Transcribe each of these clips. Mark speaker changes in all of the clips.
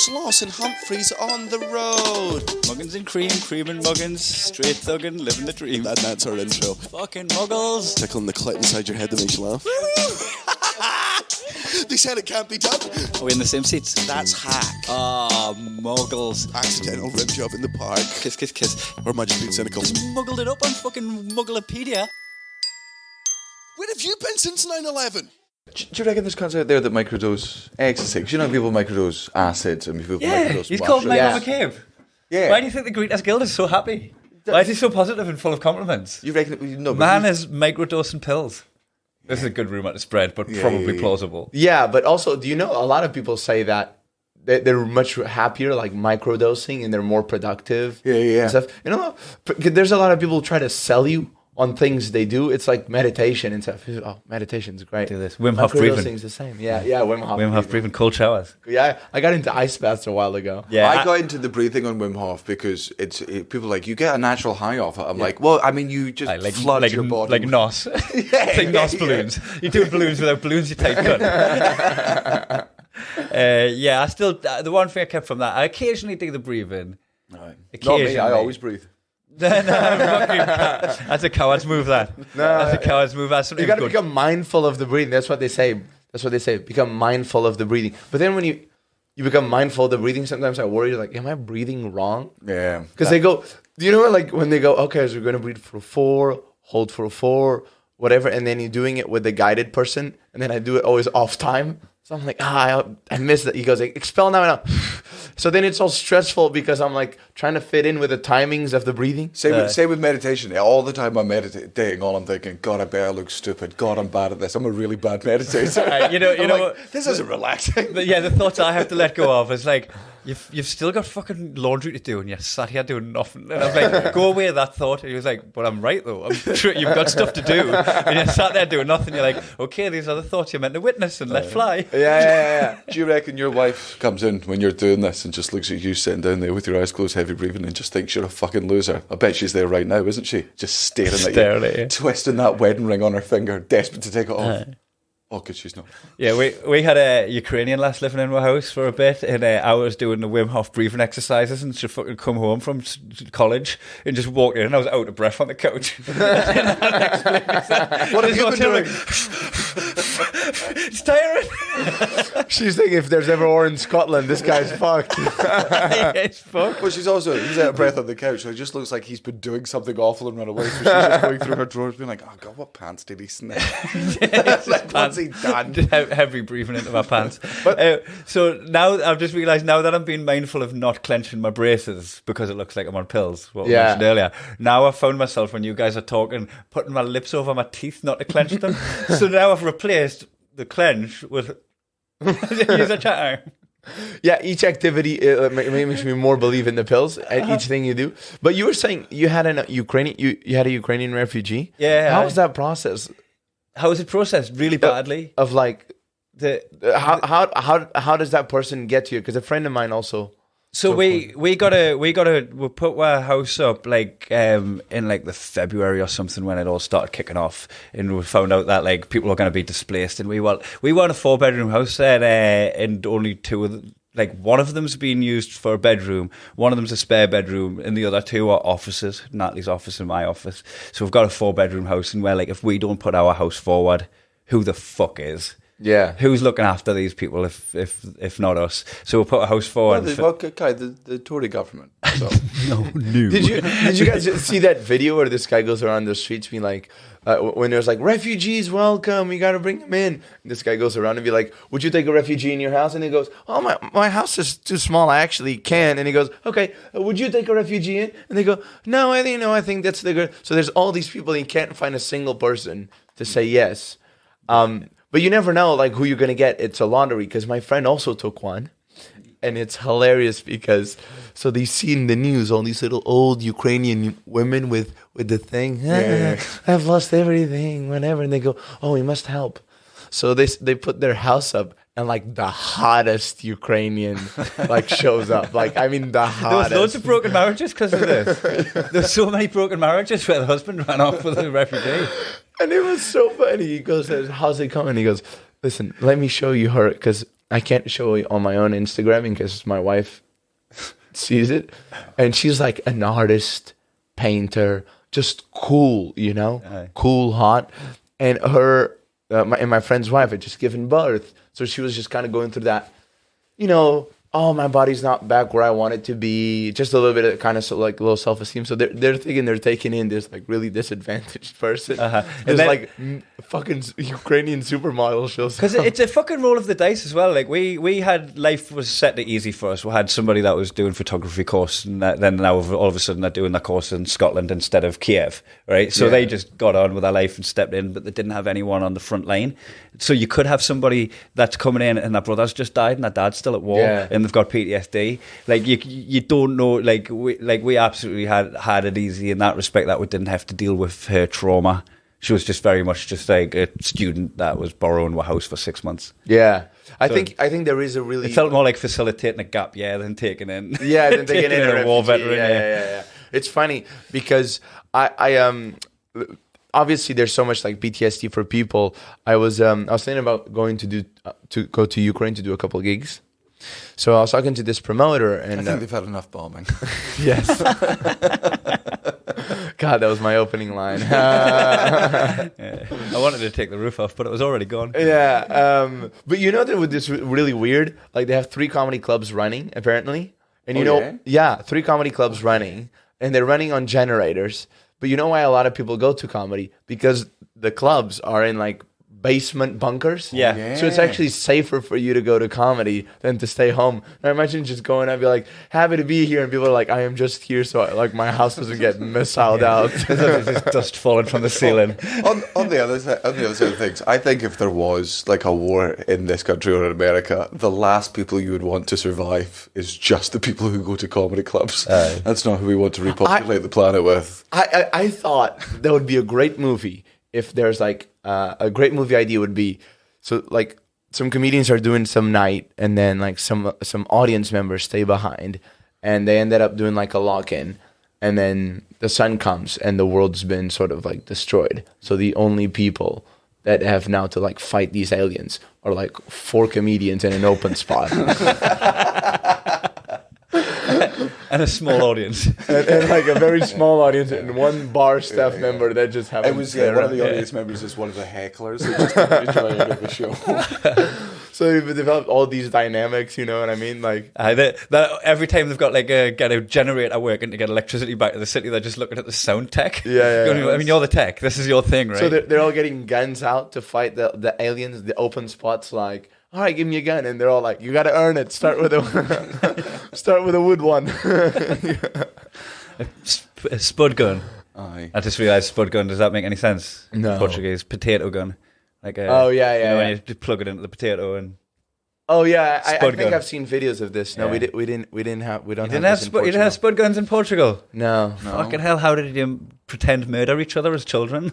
Speaker 1: Sloss and Humphreys on the road.
Speaker 2: Muggins and Cream, Cream and Muggins, straight thuggin', living the dream.
Speaker 1: That's our intro.
Speaker 2: Fucking Muggles.
Speaker 1: Tickling the clit inside your head that makes you laugh. They said it can't be done.
Speaker 2: Are we in the same seats?
Speaker 1: That's hack.
Speaker 2: Ah, Muggles.
Speaker 1: Accidental rib job in the park.
Speaker 2: Kiss, kiss, kiss.
Speaker 1: Or am I just being cynical?
Speaker 2: Muggled it up on fucking Mugglepedia.
Speaker 1: Where have you been since 9/11?
Speaker 3: Do you reckon there's concept out there that microdose ecstasy? You know, people microdose acids and people microdose
Speaker 4: he's called
Speaker 3: mushrooms.
Speaker 4: Michael McCabe.
Speaker 3: Yeah.
Speaker 4: Why do you think the Greeters Guild is so happy? Why is he so positive and full of compliments?
Speaker 3: You reckon? No,
Speaker 4: Man is microdosing pills. This is a good rumour to spread, but probably plausible.
Speaker 5: Yeah, but also, do you know a lot of people say that they're much happier, like microdosing, and they're more productive. And stuff. You know, there's a lot of people who try to sell you on things they do. It's like meditation and stuff. Oh, meditation's great.
Speaker 4: Do this. Wim Hof breathing.
Speaker 5: Microdosing's the same. Yeah, Wim Hof.
Speaker 4: Wim Hof breathing, cold showers.
Speaker 5: Yeah, I got into ice baths a while ago.
Speaker 4: Yeah,
Speaker 3: I got into the breathing on Wim Hof because people are like, you get a natural high off it. I'm like, well, I mean, you just flood your body.
Speaker 4: Like NOS. Like NOS balloons. You do balloons without balloons, you take gun. I still, the one thing I kept from that, I occasionally do the breathing.
Speaker 3: Right.
Speaker 4: Occasionally.
Speaker 3: Not me, I always breathe.
Speaker 4: That's a coward's move, that. That's a coward's move. That's
Speaker 5: You got to become mindful of the breathing. That's what they say. Become mindful of the breathing. But then when you become mindful of the breathing, sometimes I worry, like, am I breathing wrong?
Speaker 3: Yeah.
Speaker 5: Because they go, do you know, like when they go, okay, so we're going to breathe for 4, hold for 4, whatever, and then you're doing it with the guided person, and then I do it always off time. So I'm like, I missed it. He goes, like, expel now. So then it's all stressful because I'm like trying to fit in with the timings of the breathing.
Speaker 3: Same with meditation. All the time I'm meditating on, I'm thinking, God, I bet I look stupid. God, I'm bad at this. I'm a really bad meditator.
Speaker 4: You know,
Speaker 3: this isn't relaxing.
Speaker 4: The thoughts I have to let go of is like, you've still got fucking laundry to do and you're sat here doing nothing. And I'm like, go away with that thought. And he was like, but I'm right though. I'm sure you've got stuff to do. And you're sat there doing nothing. You're like, okay, these are the thoughts you're meant to witness and let fly.
Speaker 5: Yeah.
Speaker 3: Do you reckon your wife comes in when you're doing this and just looks at you sitting down there with your eyes closed, heavy breathing, and just thinks you're a fucking loser? I bet she's there right now, isn't she? Just staring at you, twisting that wedding ring on her finger, desperate to take it off. Oh, good, she's not.
Speaker 4: Yeah, we had a Ukrainian lass living in our house for a bit, and I was doing the Wim Hof breathing exercises, and she'd fucking come home from college and just walk in, and I was out of breath on the couch. What
Speaker 5: have you been doing?
Speaker 4: It's tiring.
Speaker 5: She's thinking, if there's ever war in Scotland, this guy's fucked.
Speaker 4: Yeah, it's fucked.
Speaker 3: Well, he's out of breath on the couch, so it just looks like he's been doing something awful and run away. So she's just going through her drawers being like, oh God, what pants did he snip? What's he done?
Speaker 4: Heavy breathing into my pants. So now I've just realised, now that I'm being mindful of not clenching my braces because it looks like I'm on pills, what we mentioned earlier, now I've found myself, when you guys are talking, putting my lips over my teeth not to clench them. So now I've replaced the clench with use a chat.
Speaker 5: Yeah, each activity makes me more believe in the pills at each thing you do. But you were saying you had a Ukrainian refugee.
Speaker 4: Yeah.
Speaker 5: How was that process?
Speaker 4: How was it processed? Really badly.
Speaker 5: Of like how does that person get to you? Because a friend of mine also.
Speaker 4: So we put our house up like in like the February or something when it all started kicking off, and we found out that like people were going to be displaced, and we want a 4-bedroom house there, and only one of them's being used for a bedroom, one of them's a spare bedroom, and the other 2 are offices, Natalie's office and my office. So we've got a 4-bedroom house, and we're like, if we don't put our house forward, who the fuck is?
Speaker 5: Yeah,
Speaker 4: who's looking after these people if not us? So we'll put a house forward.
Speaker 3: The Tory government. So.
Speaker 4: No.
Speaker 5: Did you guys see that video where this guy goes around the streets being like, when there's like, refugees welcome, you got to bring them in. And this guy goes around and be like, would you take a refugee in your house? And he goes, oh, my house is too small, I actually can. And he goes, okay, would you take a refugee in? And they go, no, I think that's the good. So there's all these people and you can't find a single person to say yes. But you never know like who you're going to get. It's a lottery, because my friend also took one. And it's hilarious because, so they see in the news all these little old Ukrainian women with the thing, I've lost everything, whatever. And they go, oh, we must help. So they put their house up, and like the hottest Ukrainian like shows up. Like, I mean, the hottest.
Speaker 4: There was loads of broken marriages because of this. There's so many broken marriages where the husband ran off with a refugee.
Speaker 5: And it was so funny. He goes, how's it coming? He goes, listen, let me show you her, because I can't show it on my own Instagram because my wife sees it, and she's like an artist, painter, just cool, cool, hot, and her and my friend's wife had just given birth, so she was just kind of going through that, oh, my body's not back where I want it to be, just a little bit of kind of like low self-esteem. So they're thinking they're taking in this like really disadvantaged person. There's like fucking Ukrainian supermodel shows.
Speaker 4: Because it's a fucking roll of the dice as well. Like we had, life was set to easy for us. We had somebody that was doing photography course, and then now all of a sudden they're doing that course in Scotland instead of Kiev, right? So they just got on with their life and stepped in, but they didn't have anyone on the front line. So you could have somebody that's coming in and their brother's just died and their dad's still at war and they've got PTSD. Like you don't know. Like we absolutely had it easy in that respect, that we didn't have to deal with her trauma. She was just very much just like a student that was borrowing a house for 6 months.
Speaker 5: Yeah, I think there is a really.
Speaker 4: It felt more like facilitating a gap year than taking in.
Speaker 5: Than taking in a
Speaker 4: war veteran.
Speaker 5: Yeah. It's funny because I obviously there's so much like PTSD for people. I was thinking about going to go to Ukraine to do a couple of gigs. So I was talking to this promoter, and
Speaker 3: I think they've had enough bombing.
Speaker 5: Yes. God, that was my opening line.
Speaker 4: I wanted to take the roof off, but it was already gone.
Speaker 5: Yeah. But that this really weird. Like they have 3 comedy clubs running apparently, and 3 comedy clubs running, and they're running on generators. But you know why a lot of people go to comedy? Because the clubs are in like basement bunkers.
Speaker 4: Yeah.
Speaker 5: So it's actually safer for you to go to comedy than to stay home. And I imagine just going and be like, happy to be here, and people are like, I am just here so like my house doesn't get missiled out.
Speaker 4: There's just dust falling from the ceiling.
Speaker 3: on the other side of things, I think if there was like a war in this country or in America, the last people you would want to survive is just the people who go to comedy clubs. That's not who we want to repopulate the planet with.
Speaker 5: I thought that would be a great movie if there's like a great movie idea would be, so like some comedians are doing some night, and then like some audience members stay behind, and they ended up doing like a lock-in, and then the sun comes and the world's been sort of like destroyed. So the only people that have now to like fight these aliens are like 4 comedians in an open spot.
Speaker 4: And a small audience.
Speaker 5: and like a very small audience, and 1 bar staff member that just happens.
Speaker 3: It was one of the audience members is one of the hecklers that just enjoying the show.
Speaker 5: So they've developed all these dynamics, you know what I mean? Like
Speaker 4: every time they've got like get a generator working to get electricity back to the city, they're just looking at the sound tech.
Speaker 5: Yeah.
Speaker 4: I mean, you're the tech. This is your thing, right?
Speaker 5: So they're all getting guns out to fight the aliens. The open spots, like, all right, give me a gun, and they're all like, you got to earn it. Start with a wood one.
Speaker 4: A spud gun.
Speaker 3: Aye.
Speaker 4: I just realised spud gun. Does that make any sense?
Speaker 5: No.
Speaker 4: Portuguese potato gun. Like
Speaker 5: yeah.
Speaker 4: When you just plug it into the potato and.
Speaker 5: Oh yeah, I think
Speaker 4: gun.
Speaker 5: I've seen videos of this. No,
Speaker 4: Yeah.
Speaker 5: we didn't have. We don't.
Speaker 4: You
Speaker 5: have
Speaker 4: didn't have spud guns in Portugal.
Speaker 5: No.
Speaker 4: Fucking hell! How did you pretend murder each other as children?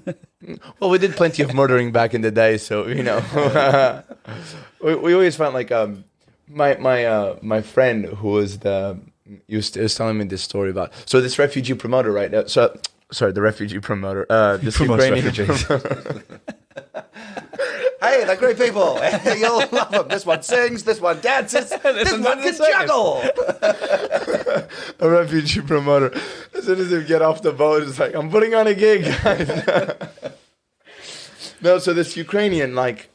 Speaker 5: Well, we did plenty of murdering back in the day, so we always found like my friend who was was telling me this story about this refugee promoter, right? The refugee promoter, this Ukrainian
Speaker 4: refugees.
Speaker 3: Hey, they're great people. You'll love them. This one sings, this one dances, this one can juggle.
Speaker 5: A refugee promoter. As soon as they get off the boat, it's like, I'm putting on a gig, guys. No, so this Ukrainian, like,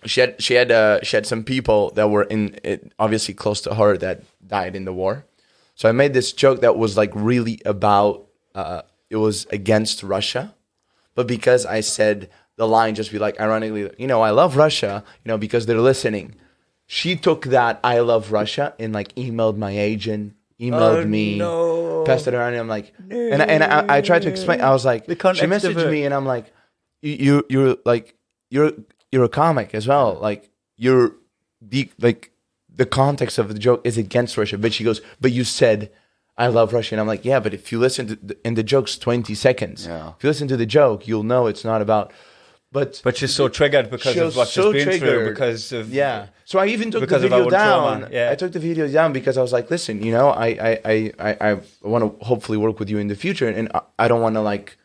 Speaker 5: she had some people that were obviously close to her that died in the war. So I made this joke that was like really about it was against Russia, but because I said the line just be like ironically, I love Russia, because they're listening. She took that I love Russia and like emailed my agent, emailed me, passed it around, and I'm like, and I tried to explain. I was like, she messaged me, and I'm like, you're a comic as well, like the context of the joke is against Russia, but she goes, but you said I love Russia, and I'm like, yeah, but if you listen to and the joke's 20 seconds, if you listen to the joke, you'll know it's not about. But she's so triggered because of what she's been through, because of So I even took the video down. Yeah. I took the video down because I was like, listen, I want to hopefully work with you in the future, and I don't want to like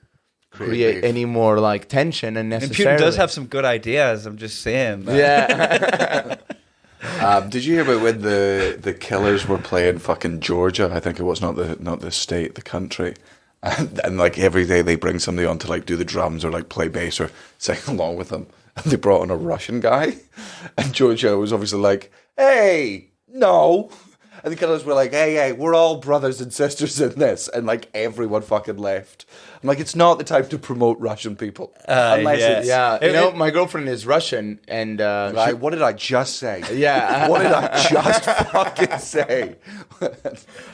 Speaker 5: create any more like tension unnecessarily.
Speaker 4: And Putin does have some good ideas. I'm just saying.
Speaker 5: Yeah.
Speaker 3: Did you hear about when the Killers were playing fucking Georgia? I think it was, not the state, the country. And like every day they bring somebody on to like do the drums or like play bass or sing along with them. And they brought on a Russian guy. And Georgia was obviously like, hey, no. And the Killers were like, hey, we're all brothers and sisters in this. And like everyone fucking left. I'm like, it's not the time to promote Russian people. Unless it's...
Speaker 5: my girlfriend is Russian and...
Speaker 3: Right, what did I just say?
Speaker 5: Yeah.
Speaker 3: What did I just fucking say?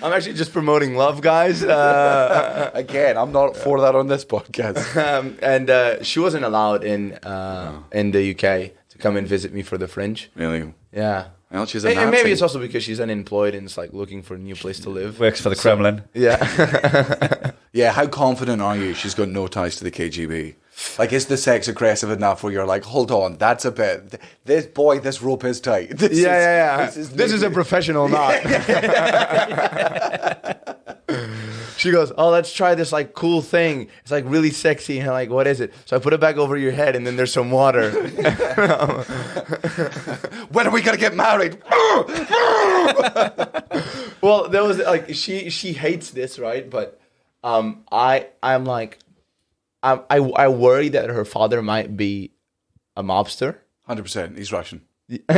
Speaker 5: I'm actually just promoting love, guys.
Speaker 3: Again, I'm not for that on this podcast.
Speaker 5: And she wasn't allowed in the UK to come and visit me for the Fringe.
Speaker 3: Really?
Speaker 5: Yeah.
Speaker 3: Well, she's a
Speaker 5: And
Speaker 3: Nazi.
Speaker 5: maybe it's also because she's unemployed and it's like looking for a new place to live.
Speaker 4: Works for the Kremlin.
Speaker 5: Yeah.
Speaker 3: Yeah, how confident are you she's got no ties to the KGB? Like, is the sex aggressive enough where you're like, hold on, that's a bit... This rope is tight. This
Speaker 5: is a professional knot. She goes, oh, let's try this like cool thing. It's like really sexy. And I'm like, what is it? So I put it back over your head and then there's some water.
Speaker 3: When are we going to get married?
Speaker 5: Well, there was like, she hates this, right? But I'm like, I worry that her father might be a mobster.
Speaker 3: 100%. He's Russian.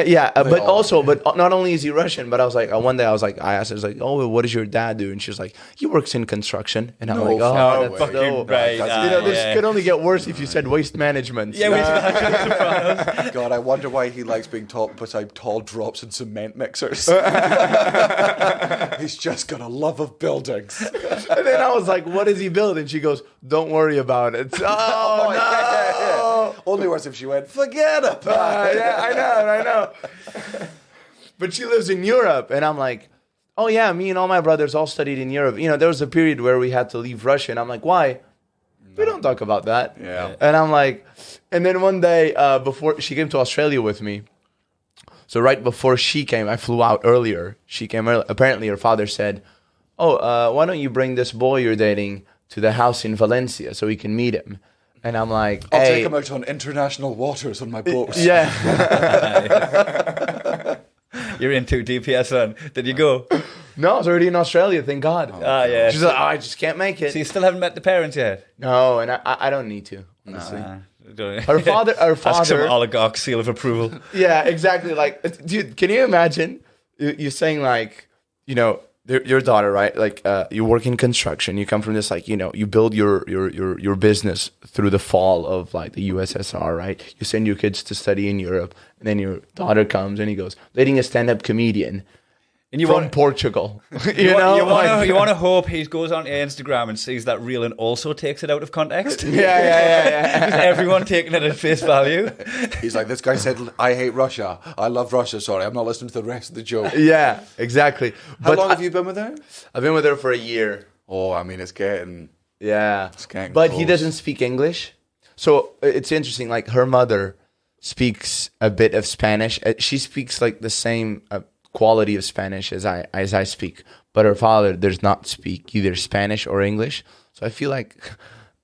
Speaker 5: Yeah, but not only is he Russian, but I was like, one day I asked her, I was like, oh, what does your dad do? And she was like, he works in construction. And I'm like, oh, that's
Speaker 4: fucking right.
Speaker 5: This could only get worse if you said waste management.
Speaker 4: Yeah, waste management.
Speaker 3: God, I wonder why he likes being taught beside tall drops and cement mixers. He's just got a love of buildings.
Speaker 5: And then I was like, what does he build? And she goes, don't worry about it. Oh, no.
Speaker 3: Yeah. Only worse if she went, forget about it.
Speaker 5: Yeah, I know. But she lives in Europe, and I'm like, oh yeah, me and all my brothers all studied in Europe. You know, there was a period where we had to leave Russia, and I'm like, why? We don't talk about that.
Speaker 3: Yeah.
Speaker 5: And I'm like, and then one day before she came to Australia with me, so right before she came, I flew out earlier. She came early. Apparently her father said, oh, why don't you bring this boy you're dating to the house in Valencia so we can meet him? And I'm like,
Speaker 3: I'll take him out on international waters on my boat.
Speaker 5: Yeah.
Speaker 4: You're in too deep here, son. Did you go?
Speaker 5: No, I was already in Australia, thank God.
Speaker 4: Yeah.
Speaker 5: She's like, oh, I just can't make it.
Speaker 4: So you still haven't met the parents yet?
Speaker 5: No, and I don't need to, honestly.
Speaker 4: Her
Speaker 5: father.
Speaker 4: Ask some oligarch seal of approval.
Speaker 5: Yeah, exactly. Like, dude, can you imagine you saying like, you know, your daughter, right? Like, you work in construction. You come from this, like, you know, you build your business through the fall of like the USSR, right? You send your kids to study in Europe, and then your daughter comes and he goes, dating a stand-up comedian. And from Portugal. you
Speaker 4: want to hope he goes onto Instagram and sees that reel and also takes it out of context.
Speaker 5: Yeah.
Speaker 4: Just everyone taking it at face value.
Speaker 3: He's like, this guy said, I hate Russia. I love Russia. Sorry, I'm not listening to the rest of the joke.
Speaker 5: Yeah, exactly.
Speaker 3: How long have you been with her?
Speaker 5: I've been with her for a year.
Speaker 3: Oh, I mean, it's getting...
Speaker 5: Yeah.
Speaker 3: It's getting
Speaker 5: but
Speaker 3: close.
Speaker 5: he doesn't speak English. So it's interesting. Like, her mother speaks a bit of Spanish. She speaks like the same... quality of Spanish as I speak, but her father does not speak either Spanish or English. So I feel like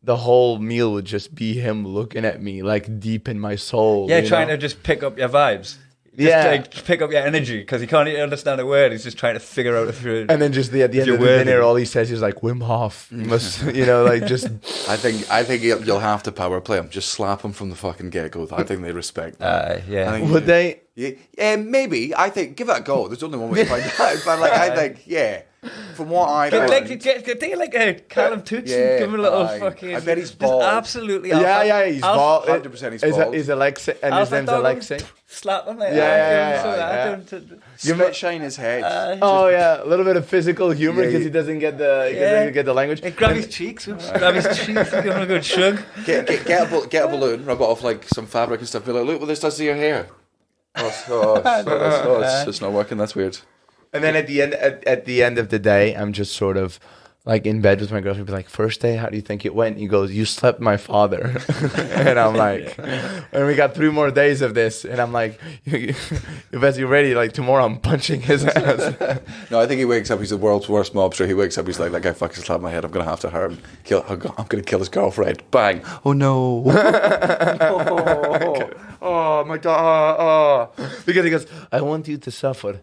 Speaker 5: the whole meal would just be him looking at me like deep in my soul.
Speaker 4: Yeah, trying to just pick up your vibes. Just pick up your energy because he can't even understand a word. He's just trying to figure out through.
Speaker 5: And then just at the end of the dinner, all he says is like Wim Hof. You must, like just.
Speaker 3: I think you'll have to power play him. Just slap him from the fucking get go. I think they respect that.
Speaker 4: Yeah.
Speaker 5: Would they?
Speaker 3: Yeah, maybe. I think give it a go. There's only one way to find out. But like, I think, yeah. From what I
Speaker 4: take like a Callum Toots and give him a little fucking.
Speaker 3: I bet he's bald.
Speaker 4: Absolutely.
Speaker 5: He's bald.
Speaker 3: 100% he's bald.
Speaker 5: He's Alexa, and his name's Alexei.
Speaker 4: Slap him.
Speaker 3: You might shine his head.
Speaker 5: A little bit of physical humor because he doesn't get the language.
Speaker 4: Hey, grab his cheeks. Grab his cheeks. Give him a good shrug.
Speaker 3: Get a balloon, rub it off like some fabric and stuff. Be like, look what this does to your hair. It's not working. That's weird.
Speaker 5: And then at the end of the day, I'm just sort of like in bed with my girlfriend. Be like, first day, how do you think it went? He goes, you slept my father. And I'm like, and we got 3 more days of this. And I'm like, if you're ready, like tomorrow I'm punching his ass.
Speaker 3: No, I think he wakes up. He's the world's worst mobster. He wakes up. He's like, that guy fucking slapped my head. I'm gonna have to hurt him. I'm gonna kill his girlfriend. Bang. Oh no.
Speaker 5: oh, my dog. Because he goes, I want you to suffer.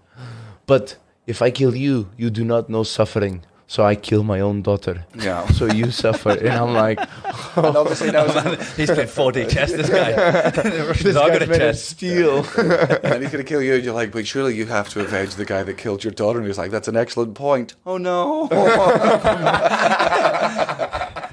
Speaker 5: But if I kill you, you do not know suffering. So I kill my own daughter.
Speaker 3: Yeah.
Speaker 5: So you suffer. And I'm like,
Speaker 3: And obviously now
Speaker 4: He's played 4D chess, this guy. The Russians are good at
Speaker 5: made of
Speaker 4: chess.
Speaker 5: steel.
Speaker 3: and then he's going to kill you, and you're like, but surely you have to avenge the guy that killed your daughter. And he's like, that's an excellent point. Oh, no.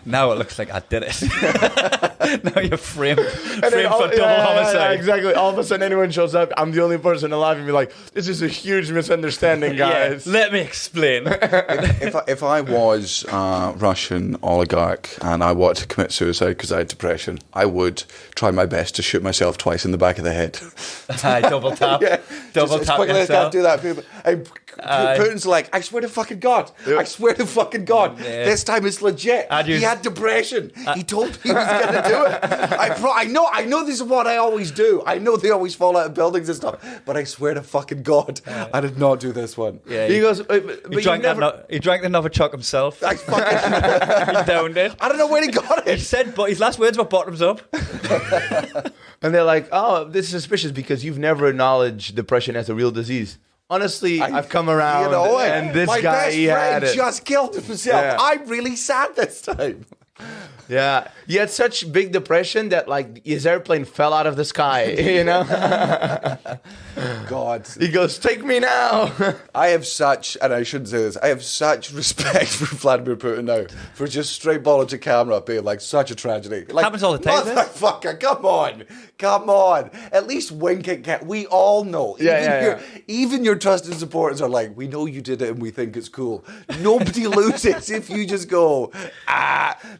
Speaker 4: Now it looks like I did it. Now you're framed for
Speaker 5: And then
Speaker 4: double homicide.
Speaker 5: Yeah, exactly. All of a sudden, anyone shows up. I'm the only person alive, and be like, "This is a huge misunderstanding, guys."
Speaker 4: Yeah, let me explain.
Speaker 3: If I was a Russian oligarch and I wanted to commit suicide because I had depression, I would try my best to shoot myself twice in the back of the head.
Speaker 4: Double tap.
Speaker 3: Yeah.
Speaker 4: Double
Speaker 3: Just
Speaker 4: tap
Speaker 3: as quickly as I
Speaker 4: yourself.
Speaker 3: can do that. People, Putin's like, I swear to fucking God. I swear to fucking God.
Speaker 4: Yeah.
Speaker 3: This time it's legit.
Speaker 4: He
Speaker 3: had depression. He told me he was going to do it. I know this is what I always do. I know they always fall out of buildings and stuff. But I swear to fucking God, I did not do this one.
Speaker 4: Yeah,
Speaker 5: He goes, but
Speaker 4: he drank he drank the Novichok himself.
Speaker 3: I fucking,
Speaker 4: He downed it.
Speaker 3: I don't know where he got
Speaker 4: He
Speaker 3: it.
Speaker 4: said, but his last words were bottoms up.
Speaker 5: And they're like, "Oh, this is suspicious because you've never acknowledged depression as a real disease." Honestly, I've come around,
Speaker 3: You know,
Speaker 5: and this
Speaker 3: my
Speaker 5: guy,
Speaker 3: best
Speaker 5: he had
Speaker 3: friend
Speaker 5: it.
Speaker 3: just killed himself.
Speaker 5: Yeah.
Speaker 3: I'm really sad this time.
Speaker 5: Yeah, he had such big depression that like his airplane fell out of the sky. You know,
Speaker 3: God.
Speaker 5: he goes, "Take me now."
Speaker 3: I have such, and I shouldn't say this, I have such respect for Vladimir Putin now, for just straight ball into camera being like such a tragedy. Like,
Speaker 4: Happens all the time, doesn't it?
Speaker 3: Motherfucker, come on. At least wink at we all know. Even your trusted supporters are like, we know you did it and we think it's cool. Nobody loses if you just go,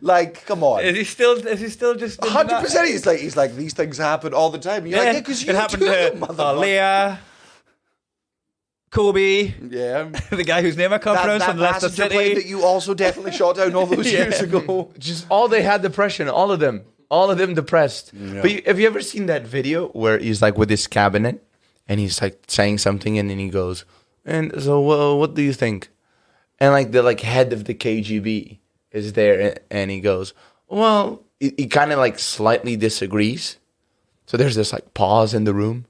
Speaker 3: like, come on.
Speaker 4: Is he still just
Speaker 3: 100%. He's like, these things happen all the time. And you're like, yeah, because you
Speaker 4: it happened
Speaker 3: do
Speaker 4: to
Speaker 3: them, motherfucker.
Speaker 4: Leah, Kobe,
Speaker 3: Yeah.
Speaker 4: the guy whose name I can't pronounce
Speaker 3: That
Speaker 4: from Leicester
Speaker 3: passenger plane that
Speaker 4: City.
Speaker 3: you also definitely shot down all those years ago.
Speaker 5: Just all they had depression, all of them depressed.
Speaker 3: Yeah.
Speaker 5: But have you ever seen that video where he's like with his cabinet and he's like saying something and then he goes, and so what do you think? And like the head of the KGB is there and he goes, well, he kind of like slightly disagrees. So there's this like pause in the room.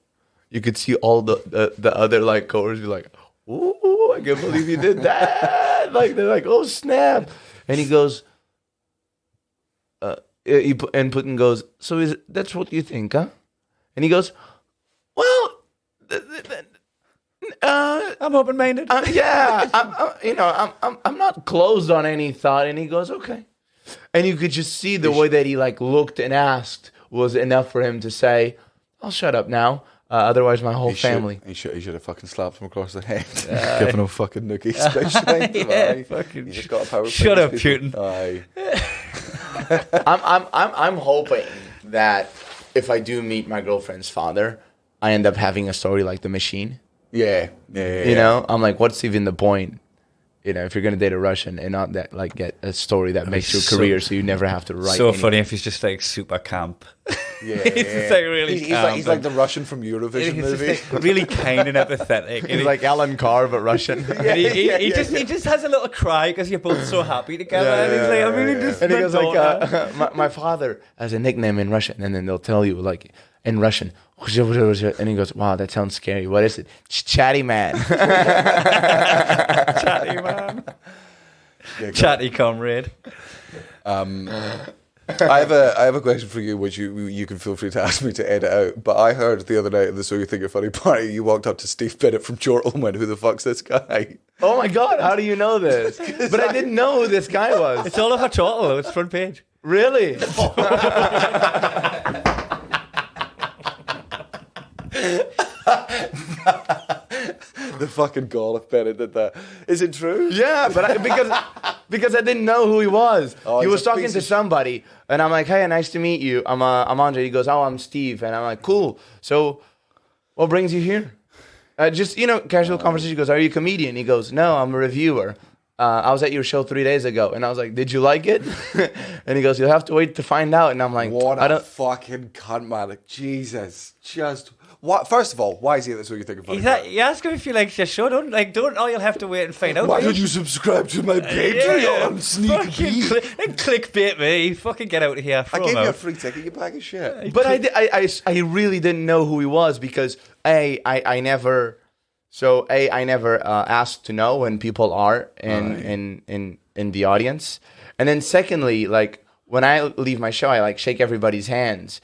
Speaker 5: You could see all the other like cohorts be like, ooh, I can't believe you did that. Like they're like, oh snap. And he goes, and Putin goes, so that's what you think, huh? And he goes, well,
Speaker 4: I'm open-minded.
Speaker 5: yeah, I'm not closed on any thought. And he goes, okay. And you could just see the way that he like looked and asked was enough for him to say, I'll shut up now. Otherwise, my whole family.
Speaker 3: He should have fucking slapped him across the head. Giving him fucking nookie strength.
Speaker 4: Yeah, fucking
Speaker 3: You just got a power play.
Speaker 4: shut up, Putin.
Speaker 3: Aye.
Speaker 5: I'm hoping that if I do meet my girlfriend's father, I end up having a story like The Machine.
Speaker 3: Yeah.
Speaker 5: You know, I'm like, what's even the point? You know, if you're gonna date a Russian and not that like get a story that makes your career, so you never have to write.
Speaker 4: So
Speaker 5: anything.
Speaker 4: funny if he's just like super camp.
Speaker 3: Yeah.
Speaker 4: He's just like really
Speaker 3: He's like the Russian from Eurovision
Speaker 4: He's
Speaker 3: movie.
Speaker 4: just like really kind and empathetic.
Speaker 5: He's like Alan Carr but Russian.
Speaker 4: He just has a little cry because you're both so happy together. And he's like, I'm really just.
Speaker 5: And he
Speaker 4: my
Speaker 5: goes
Speaker 4: daughter.
Speaker 5: like, my father has a nickname in Russian, and then they'll tell you like in Russian, and he goes, wow, that sounds scary. What is it? Chatty man.
Speaker 4: Chatty man.
Speaker 3: Yeah,
Speaker 4: Chatty comrade.
Speaker 3: I have a question for you, which you can feel free to ask me to edit out. But I heard the other night at the So You Think You're Funny party, you walked up to Steve Bennett from Chortle and went, "Who the fuck's this guy?"
Speaker 5: Oh my God, how do you know this? But I didn't know who this guy was.
Speaker 4: It's all over Chortle. It's front page.
Speaker 5: Really?
Speaker 3: The fucking gall if Bennett did that. Is it true?
Speaker 5: Yeah, but because I didn't know who he was.
Speaker 3: Oh,
Speaker 5: He
Speaker 3: he's
Speaker 5: was
Speaker 3: a
Speaker 5: talking
Speaker 3: piece
Speaker 5: to
Speaker 3: of-
Speaker 5: somebody, and I'm like, "Hey, nice to meet you. I'm Andre." He goes, "Oh, I'm Steve," and I'm like, "Cool. So, what brings you here?" Just casual conversation. He goes, "Are you a comedian?" He goes, "No, I'm a reviewer." I was at your show 3 days ago, and I was like, did you like it? And he goes, you'll have to wait to find out. And I'm like,
Speaker 3: What
Speaker 5: I
Speaker 3: a
Speaker 5: don't.
Speaker 3: fucking cunt, man. Like, Jesus. Just... What? First of all, why is he at this week? You think about it?
Speaker 4: You ask him if you like your show. Don't. Oh, you'll have to wait and find out.
Speaker 3: Why don't you subscribe to my Patreon? Sneaky.
Speaker 4: Clickbait me. Fucking get out of here.
Speaker 3: I gave you a free ticket, you bag of shit.
Speaker 5: But I really didn't know who he was because I never asked to know when people are in the audience, and then secondly, like when I leave my show, I like shake everybody's hands.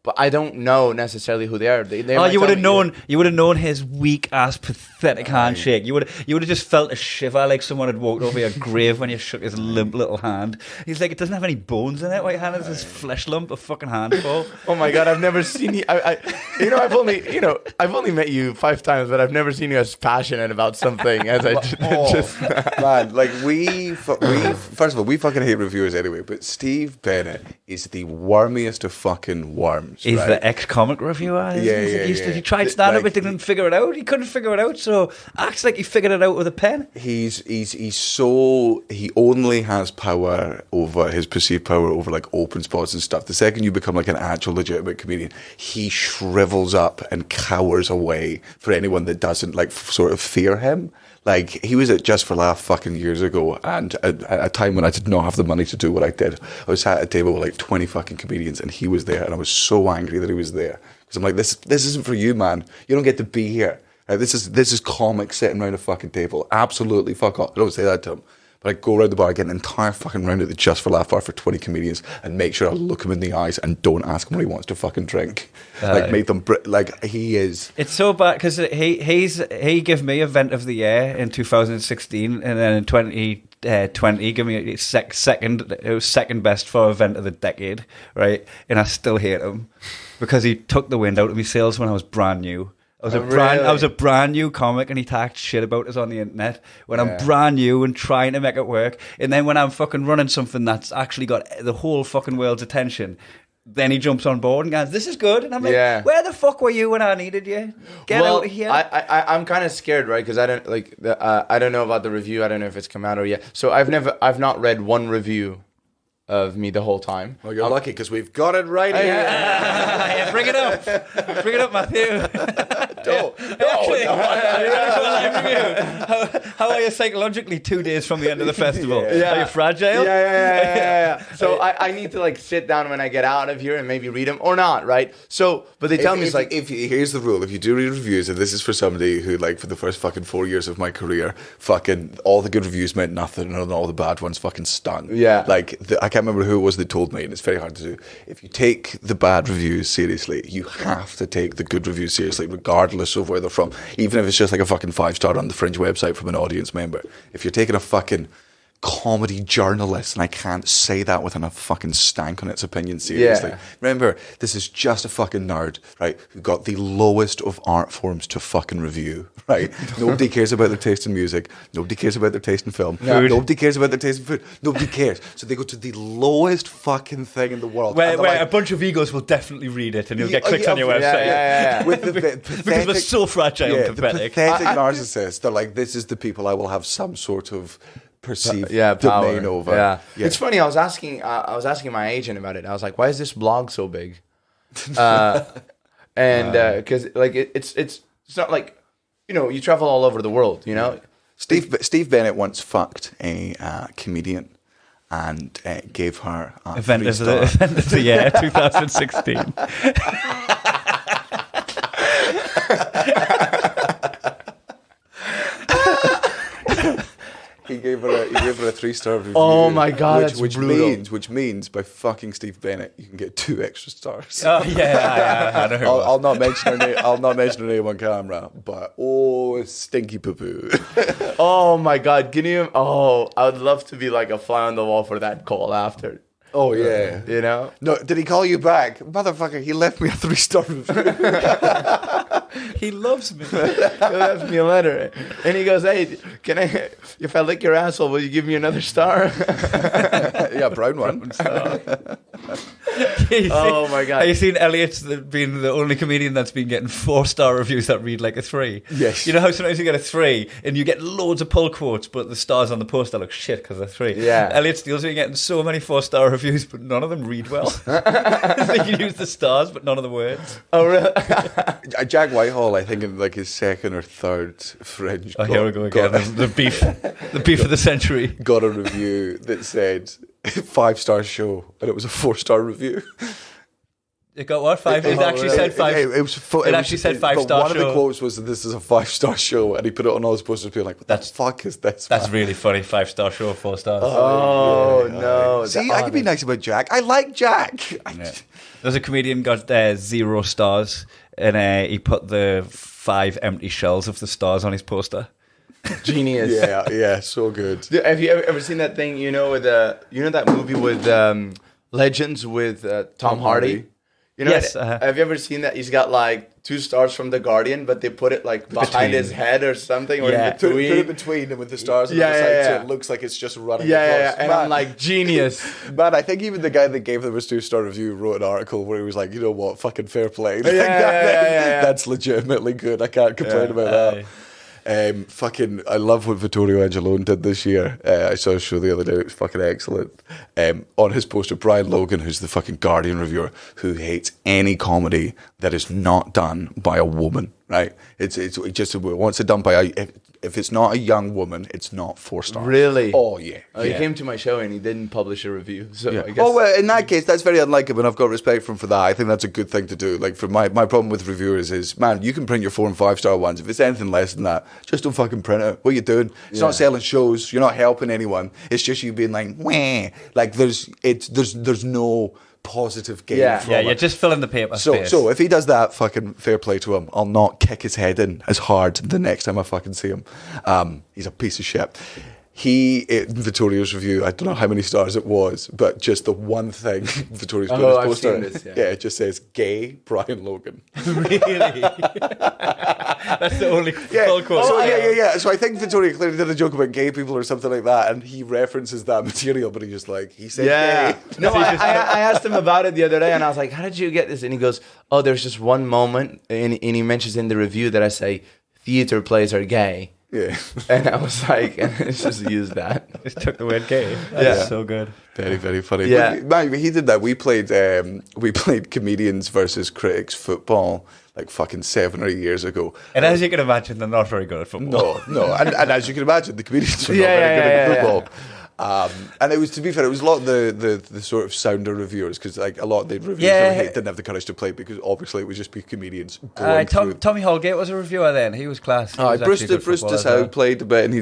Speaker 5: But I don't know necessarily who they are.
Speaker 4: You would have known. You would have known his weak ass, pathetic handshake. You would have just felt a shiver like someone had walked over your grave when you shook his limp little hand. He's like, it doesn't have any bones in it. White hand is this flesh lump, a fucking handful.
Speaker 5: Oh my god, I've never seen you. I've only met you 5 times, but I've never seen you as passionate about something as I just.
Speaker 3: Man, like we first of all, we fucking hate reviewers anyway. But Steve Bennett is the wormiest of fucking worms.
Speaker 4: He's
Speaker 3: right?
Speaker 4: the ex-comic reviewer. He tried stand-up, but didn't figure it out. He couldn't figure it out, so acts like he figured it out with a pen.
Speaker 3: He only has power over his perceived power over like open spots and stuff. The second you become like an actual legitimate comedian, he shrivels up and cowers away for anyone that doesn't like sort of fear him. Like, he was at Just for Laugh fucking years ago, and at a time when I did not have the money to do what I did, I was sat at a table with like 20 fucking comedians, and he was there, and I was so angry that he was there. Because I'm like, this isn't for you, man. You don't get to be here. Like, this is comics sitting around a fucking table. Absolutely, fuck off. I don't say that to him. But I go around the bar, get an entire fucking round at the Just for Laugh bar for 20 comedians and make sure I look him in the eyes and don't ask him what he wants to fucking drink. Like, make them, like, he is...
Speaker 4: It's so bad because he gave me Event of the Year in 2016, and then in 2020 gave me second best for Event of the Decade, right? And I still hate him because he took the wind out of my sails when I was brand new. I was a brand new comic, and he talked shit about us on the internet when I'm brand new and trying to make it work. And then when I'm fucking running something that's actually got the whole fucking world's attention, then he jumps on board and goes, "This is good." And I'm like, "Where the fuck were you when I needed you? Get out of here!"
Speaker 5: I'm kind of scared, right? Because I don't know about the review. I don't know if it's come out or yet. So I've not read one review of me the whole time.
Speaker 3: Well, you're lucky because we've got it right here.
Speaker 4: Yeah, bring it up, Matthew. How are you psychologically 2 days from the end of the festival? Are you fragile?
Speaker 5: Yeah. So I need to like sit down when I get out of here and maybe read them or not, right? So, but they tell me it's like,
Speaker 3: here's the rule: if you do read reviews, and this is for somebody who, like, for the first fucking 4 years of my career, fucking all the good reviews meant nothing, and all the bad ones fucking stung.
Speaker 5: Yeah.
Speaker 3: Like, I can't remember who it was that told me, and it's very hard to do. If you take the bad reviews seriously, you have to take the good reviews seriously, regardless of where they're from. Even if it's just like a fucking 5-star on the Fringe website from an audience member. If you're taking a fucking comedy journalist, and I can't say that within a fucking stank on its opinion seriously. Remember, this is just a fucking nerd, right, who got the lowest of art forms to fucking review, right? Nobody cares about their taste in music. Nobody cares about their taste in film. Nobody cares about their taste in food. Nobody cares. So they go to the lowest fucking thing in the world.
Speaker 4: Where a bunch of egos will definitely read it, and you'll get clicked on your website.
Speaker 5: With
Speaker 3: the
Speaker 4: because we're so fragile and pathetic.
Speaker 3: The pathetic narcissists, they're like, this is the people I will have some sort of perceived
Speaker 5: power
Speaker 3: domain over.
Speaker 5: Yeah. It's funny. I was asking my agent about it. I was like, "Why is this blog so big?" And because like it's not like, you know, you travel all over the world. You know,
Speaker 3: Steve Bennett once fucked a comedian and gave her a
Speaker 4: Event of the Year 2016.
Speaker 3: He gave her a 3-star review.
Speaker 5: Oh my god, that's brutal.
Speaker 3: Which means by fucking Steve Bennett, you can get 2 extra stars.
Speaker 4: Oh yeah. I know
Speaker 3: I'll not mention her name. I'll not mention her name on camera. But stinky poo poo.
Speaker 5: Oh my god, can you? Oh, I would love to be like a fly on the wall for that call after.
Speaker 3: Oh yeah,
Speaker 5: you know.
Speaker 3: No, did he call you back, motherfucker? He left me a 3-star review.
Speaker 4: He loves me.
Speaker 5: He left me a letter, and he goes, "Hey, can I? If I lick your asshole, will you give me another star?"
Speaker 3: Yeah, brown one.
Speaker 5: Oh my God.
Speaker 4: Have you seen Elliot's being the only comedian that's been getting 4-star reviews that read like a 3?
Speaker 3: Yes.
Speaker 4: You know how sometimes you get a 3 and you get loads of pull quotes, but the stars on the poster look shit because they're 3.
Speaker 5: Yeah.
Speaker 4: Elliot Steele's been getting so many 4-star reviews, but none of them read well. So you use the stars, but none of the words.
Speaker 5: Oh, really?
Speaker 3: Jack Whitehall, I think in like his second or third Fringe.
Speaker 4: Oh, here we go again. The beef of the century.
Speaker 3: Got a review that said 5-star show, and it was a 4-star review.
Speaker 4: It got what? 5? It actually said 5. It actually said 5-star
Speaker 3: But one
Speaker 4: show.
Speaker 3: of the quotes was that this is a 5-star show, and he put it on all his posters, being like, "What the fuck is this?"
Speaker 4: That's
Speaker 3: man?"
Speaker 4: really funny. 5-star show, 4 stars.
Speaker 5: Oh, no.
Speaker 3: See, I can be nice about Jack. I like Jack.
Speaker 4: Yeah. There's a comedian got 0 stars, and he put the 5 empty shells of the stars on his poster.
Speaker 5: Genius.
Speaker 3: Yeah, so good.
Speaker 5: Have you ever seen that thing, with that movie with Legends with Tom Hardy? You know,
Speaker 4: Yes,
Speaker 5: have you ever seen that? He's got like 2 stars from The Guardian, but they put it like behind his head or something, or
Speaker 4: Yeah.
Speaker 5: in
Speaker 3: Put
Speaker 5: between.
Speaker 3: it between and with the stars on
Speaker 5: Yeah,
Speaker 3: the side,
Speaker 5: yeah,
Speaker 3: so
Speaker 5: yeah.
Speaker 3: it looks like it's just running
Speaker 5: Yeah,
Speaker 3: across.
Speaker 5: and I'm like, genius.
Speaker 3: Man, I think even the guy that gave them his 2-star review wrote an article where he was like, you know what, fucking fair play. Like,
Speaker 5: yeah.
Speaker 3: That's legitimately good. I can't complain about that. I love what Vittorio Angelone did this year. I saw a show the other day. It was fucking excellent. On his poster, Brian Logan, who's the fucking Guardian reviewer, who hates any comedy that is not done by a woman. Right? It's just once it's done by if it's not a young woman, it's not 4 stars.
Speaker 5: Really?
Speaker 3: Oh yeah.
Speaker 5: He came to my show and he didn't publish a review. So
Speaker 3: Yeah.
Speaker 5: I guess.
Speaker 3: Oh well, in that case, that's very unlike him, and I've got respect for him for that. I think that's a good thing to do. Like, for my problem with reviewers is, man, you can print your 4 and 5-star ones. If it's anything less than that, just don't fucking print it. What are you doing? It's not selling shows. You're not helping anyone. It's just you being like, wah. Like there's no positive gain from it.
Speaker 4: You're just filling the paper space.
Speaker 3: So if he does that, fucking fair play to him. I'll not kick his head in as hard the next time I fucking see him. He's a piece of shit. Vittorio's review, I don't know how many stars it was, but just the one thing Vittorio's put on
Speaker 5: I've
Speaker 3: his poster,
Speaker 5: seen this, yeah.
Speaker 3: it just says gay Brian Logan.
Speaker 4: Really? That's the only full quote.
Speaker 3: So yeah. So I think Vittorio clearly did a joke about gay people or something like that, and he references that material, but he said
Speaker 5: Yeah.
Speaker 3: gay.
Speaker 5: No, I asked him about it the other day, and I was like, "How did you get this?" And he goes, "Oh, there's just one moment," and he mentions in the review that I say theater plays are gay.
Speaker 3: Yeah.
Speaker 5: And I was like, and it's just used that.
Speaker 4: Just took the word gay. That's so good.
Speaker 3: Very, very funny.
Speaker 5: Yeah.
Speaker 3: Man, he did that. We played comedians versus critics football like fucking 7 or 8 years ago.
Speaker 4: And as you can imagine, they're not very good at football.
Speaker 3: No. And as you can imagine, the comedians are not very good at football. And it was, to be fair, it was a lot of the sort of sounder reviewers, because like a lot of the reviewers didn't have the courage to play, because obviously it would just be comedians going through.
Speaker 4: Tommy Holgate was a reviewer then. He was class. He was
Speaker 3: Bruce
Speaker 4: actually a good
Speaker 3: Bruce
Speaker 4: footballer as
Speaker 3: Desau
Speaker 4: well.
Speaker 3: played a bit, and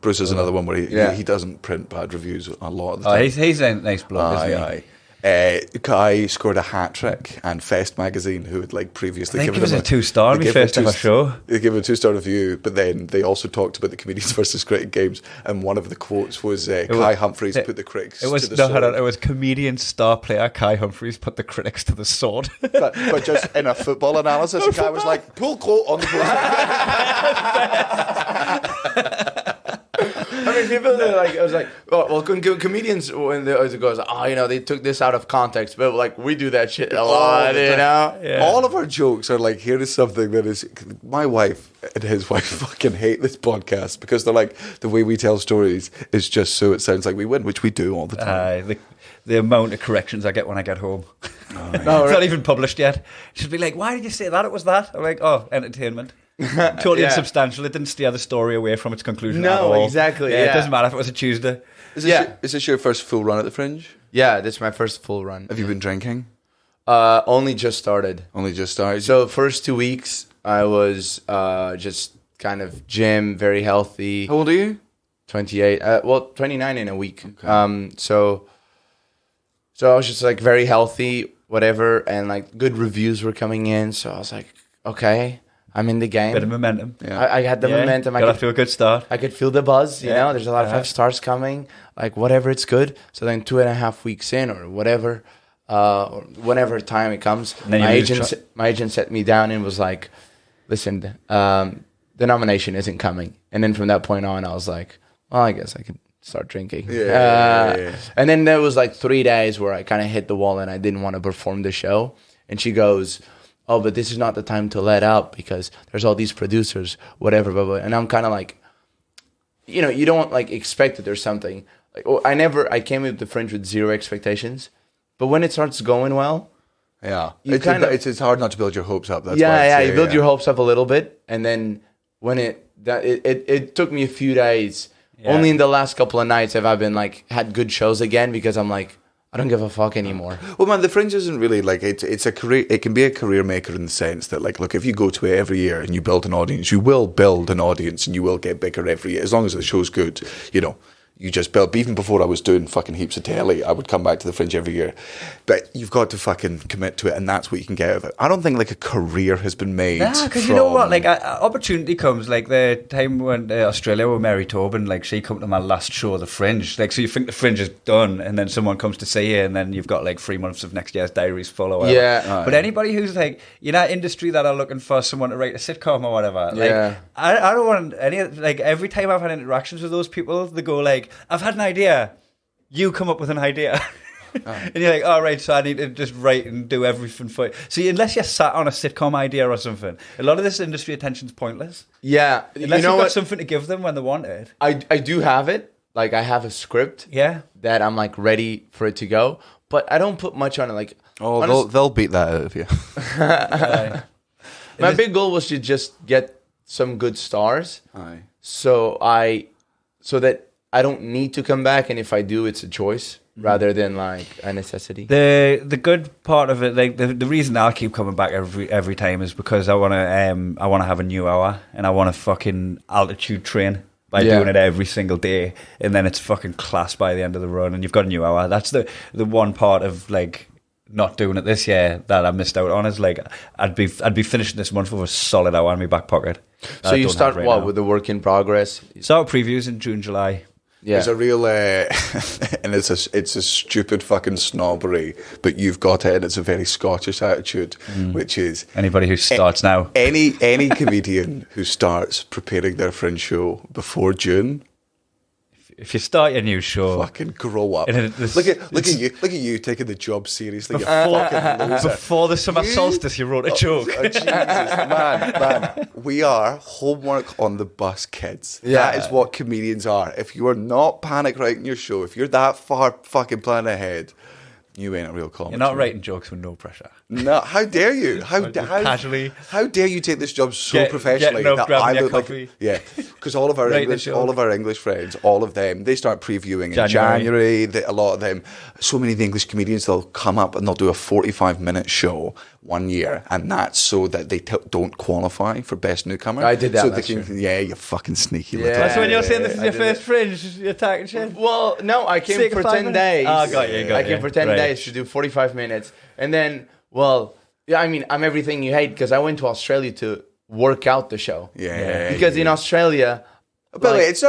Speaker 3: Bruce is another one where he doesn't print bad reviews a lot of the time.
Speaker 4: He's a nice bloke, isn't he?
Speaker 3: Aye. Kai scored a hat trick, and Fest magazine, who had like previously
Speaker 4: They
Speaker 3: given
Speaker 4: gave us
Speaker 3: him
Speaker 4: a 2-star on
Speaker 3: they
Speaker 4: my
Speaker 3: gave him
Speaker 4: first ever show.
Speaker 3: They gave him a 2-star review, but then they also talked about the comedians versus critic games, and one of the quotes was Kai Humphries put the critics to the sword.
Speaker 4: It was comedian star player Kai Humphries put the critics to the sword.
Speaker 3: but just in a football analysis, the guy was like, pull quote on the poster.
Speaker 5: I mean, people are like, I was like, well, comedians, when it goes, they took this out of context, but like, we do that shit a lot, you know?
Speaker 4: Yeah.
Speaker 3: All of our jokes are like, here is something that is, my wife and his wife fucking hate this podcast, because they're like, the way we tell stories is just so it sounds like we win, which we do all the time.
Speaker 4: The amount of corrections I get when I get home. It's not even published yet. She'll be like, why did you say that? It was that. I'm like, entertainment. Totally insubstantial. It didn't steer the story away from its conclusion at all.
Speaker 5: No, exactly.
Speaker 4: It doesn't matter if it was a Tuesday.
Speaker 3: Is this your first full run at the Fringe?
Speaker 5: Yeah, this is my first full run.
Speaker 3: Have you been drinking?
Speaker 5: Only just started.
Speaker 3: Only just started?
Speaker 5: So first 2 weeks, I was just kind of gym, very healthy.
Speaker 3: How old are you?
Speaker 5: 28. 29 in a week. Okay. So I was just like very healthy, whatever, and like good reviews were coming in. So I was like, okay, I'm in the game.
Speaker 4: Bit of momentum.
Speaker 3: Yeah.
Speaker 5: I had the momentum.
Speaker 4: Got off to a good start.
Speaker 5: I could feel the buzz, you know. There's a lot of 5 stars coming, like whatever, it's good. So then 2.5 weeks in, or whatever, or whenever time it comes, my agent set me down and was like, "Listen, the nomination isn't coming." And then from that point on, I was like, "Well, I guess I could start drinking.
Speaker 3: Yeah.
Speaker 5: And then there was like 3 days where I kind of hit the wall and I didn't want to perform the show. And she goes, oh, but this is not the time to let out because there's all these producers, whatever, blah, blah. And I'm kind of like, you know, you don't like expect that there's something. Like, I came with the Fringe with zero expectations. But when it starts going well,
Speaker 3: Yeah,
Speaker 5: it's
Speaker 3: hard not to build your hopes up. That's
Speaker 5: you build your hopes up a little bit, and then when it took me a few days. Yeah. Only in the last couple of nights have I been like had good shows again because I'm like, I don't give a fuck anymore.
Speaker 3: Well, man, the Fringe isn't really like it's a career. It can be a career maker in the sense that, like, look, if you go to it every year and you build an audience, you will build an audience and you will get bigger every year as long as the show's good. You know, you just build. Even before I was doing fucking heaps of telly, I would come back to the Fringe every year. But you've got to fucking commit to it, and that's what you can get out of it. I don't think like a career has been made.
Speaker 4: Nah, because you know what, like opportunity comes. Like the time when Australia with Mary Tobin, like she come to my last show, the Fringe. Like so, you think the Fringe is done, and then someone comes to see you, and then you've got like 3 months of next year's diaries full or whatever.
Speaker 5: Yeah.
Speaker 4: But anybody who's like in that industry that are looking for someone to write a sitcom or whatever, like I don't want any. Like every time I've had interactions with those people, they go like, I've had an idea. You come up with an idea. And you're like, all right, so I need to just write and do everything for you. See, unless you're sat on a sitcom idea or something, a lot of this industry attention's pointless.
Speaker 5: Yeah.
Speaker 4: Unless you've got something to give them when they want it.
Speaker 5: I do have it. Like, I have a script.
Speaker 4: Yeah.
Speaker 5: That I'm, like, ready for it to go. But I don't put much on it. Like,
Speaker 3: they'll beat that out of you.
Speaker 5: My big goal was to just get some good stars.
Speaker 3: Aye.
Speaker 5: So that I don't need to come back, and if I do, it's a choice rather than like a necessity.
Speaker 4: The good part of it, like the reason I'll keep coming back every time is because I wanna have a new hour, and I wanna fucking altitude train by doing it every single day, and then it's fucking class by the end of the run, and you've got a new hour. That's the one part of like not doing it this year that I missed out on is like I'd be finishing this month with a solid hour in my back pocket.
Speaker 5: So you start with the work in progress?
Speaker 4: Start previews in June, July.
Speaker 5: Yeah.
Speaker 3: There's a real, and it's a stupid fucking snobbery, but you've got it, and it's a very Scottish attitude, which is
Speaker 4: anybody who starts now.
Speaker 3: Any comedian who starts preparing their Fringe show before June.
Speaker 4: If you start your new show,
Speaker 3: fucking grow up. Look at you taking the job seriously. You fucking loser.
Speaker 4: Before the summer solstice, you wrote a joke.
Speaker 3: Oh, Jesus, man, we are homework on the bus kids.
Speaker 5: Yeah.
Speaker 3: That is what comedians are. If you are not panic writing your show, if you're that far fucking planning ahead, you ain't a real comic.
Speaker 4: You're not writing jokes with no pressure.
Speaker 3: No, how dare you?
Speaker 4: Casually.
Speaker 3: How dare you take this job so professionally?
Speaker 4: Getting up, grabbing your coffee.
Speaker 3: Yeah, because all of our English friends, all of them, they start previewing in January. A lot of them, so many of the English comedians, they'll come up and they'll do a 45-minute show 1 year, and that's so that they don't qualify for best newcomer.
Speaker 5: I did that.
Speaker 3: So
Speaker 5: last year.
Speaker 3: Yeah, you fucking sneaky little.
Speaker 4: That's when you're saying this is your first Fringe. You're talking shit.
Speaker 5: Well, no, I came for 10 days.
Speaker 4: Oh, got you.
Speaker 5: I came for 10 days to do 45 minutes, and then. Well, yeah, I mean, I'm everything you hate because I went to Australia to work out the show.
Speaker 3: Yeah.
Speaker 5: Because in Australia...
Speaker 3: By the way, it's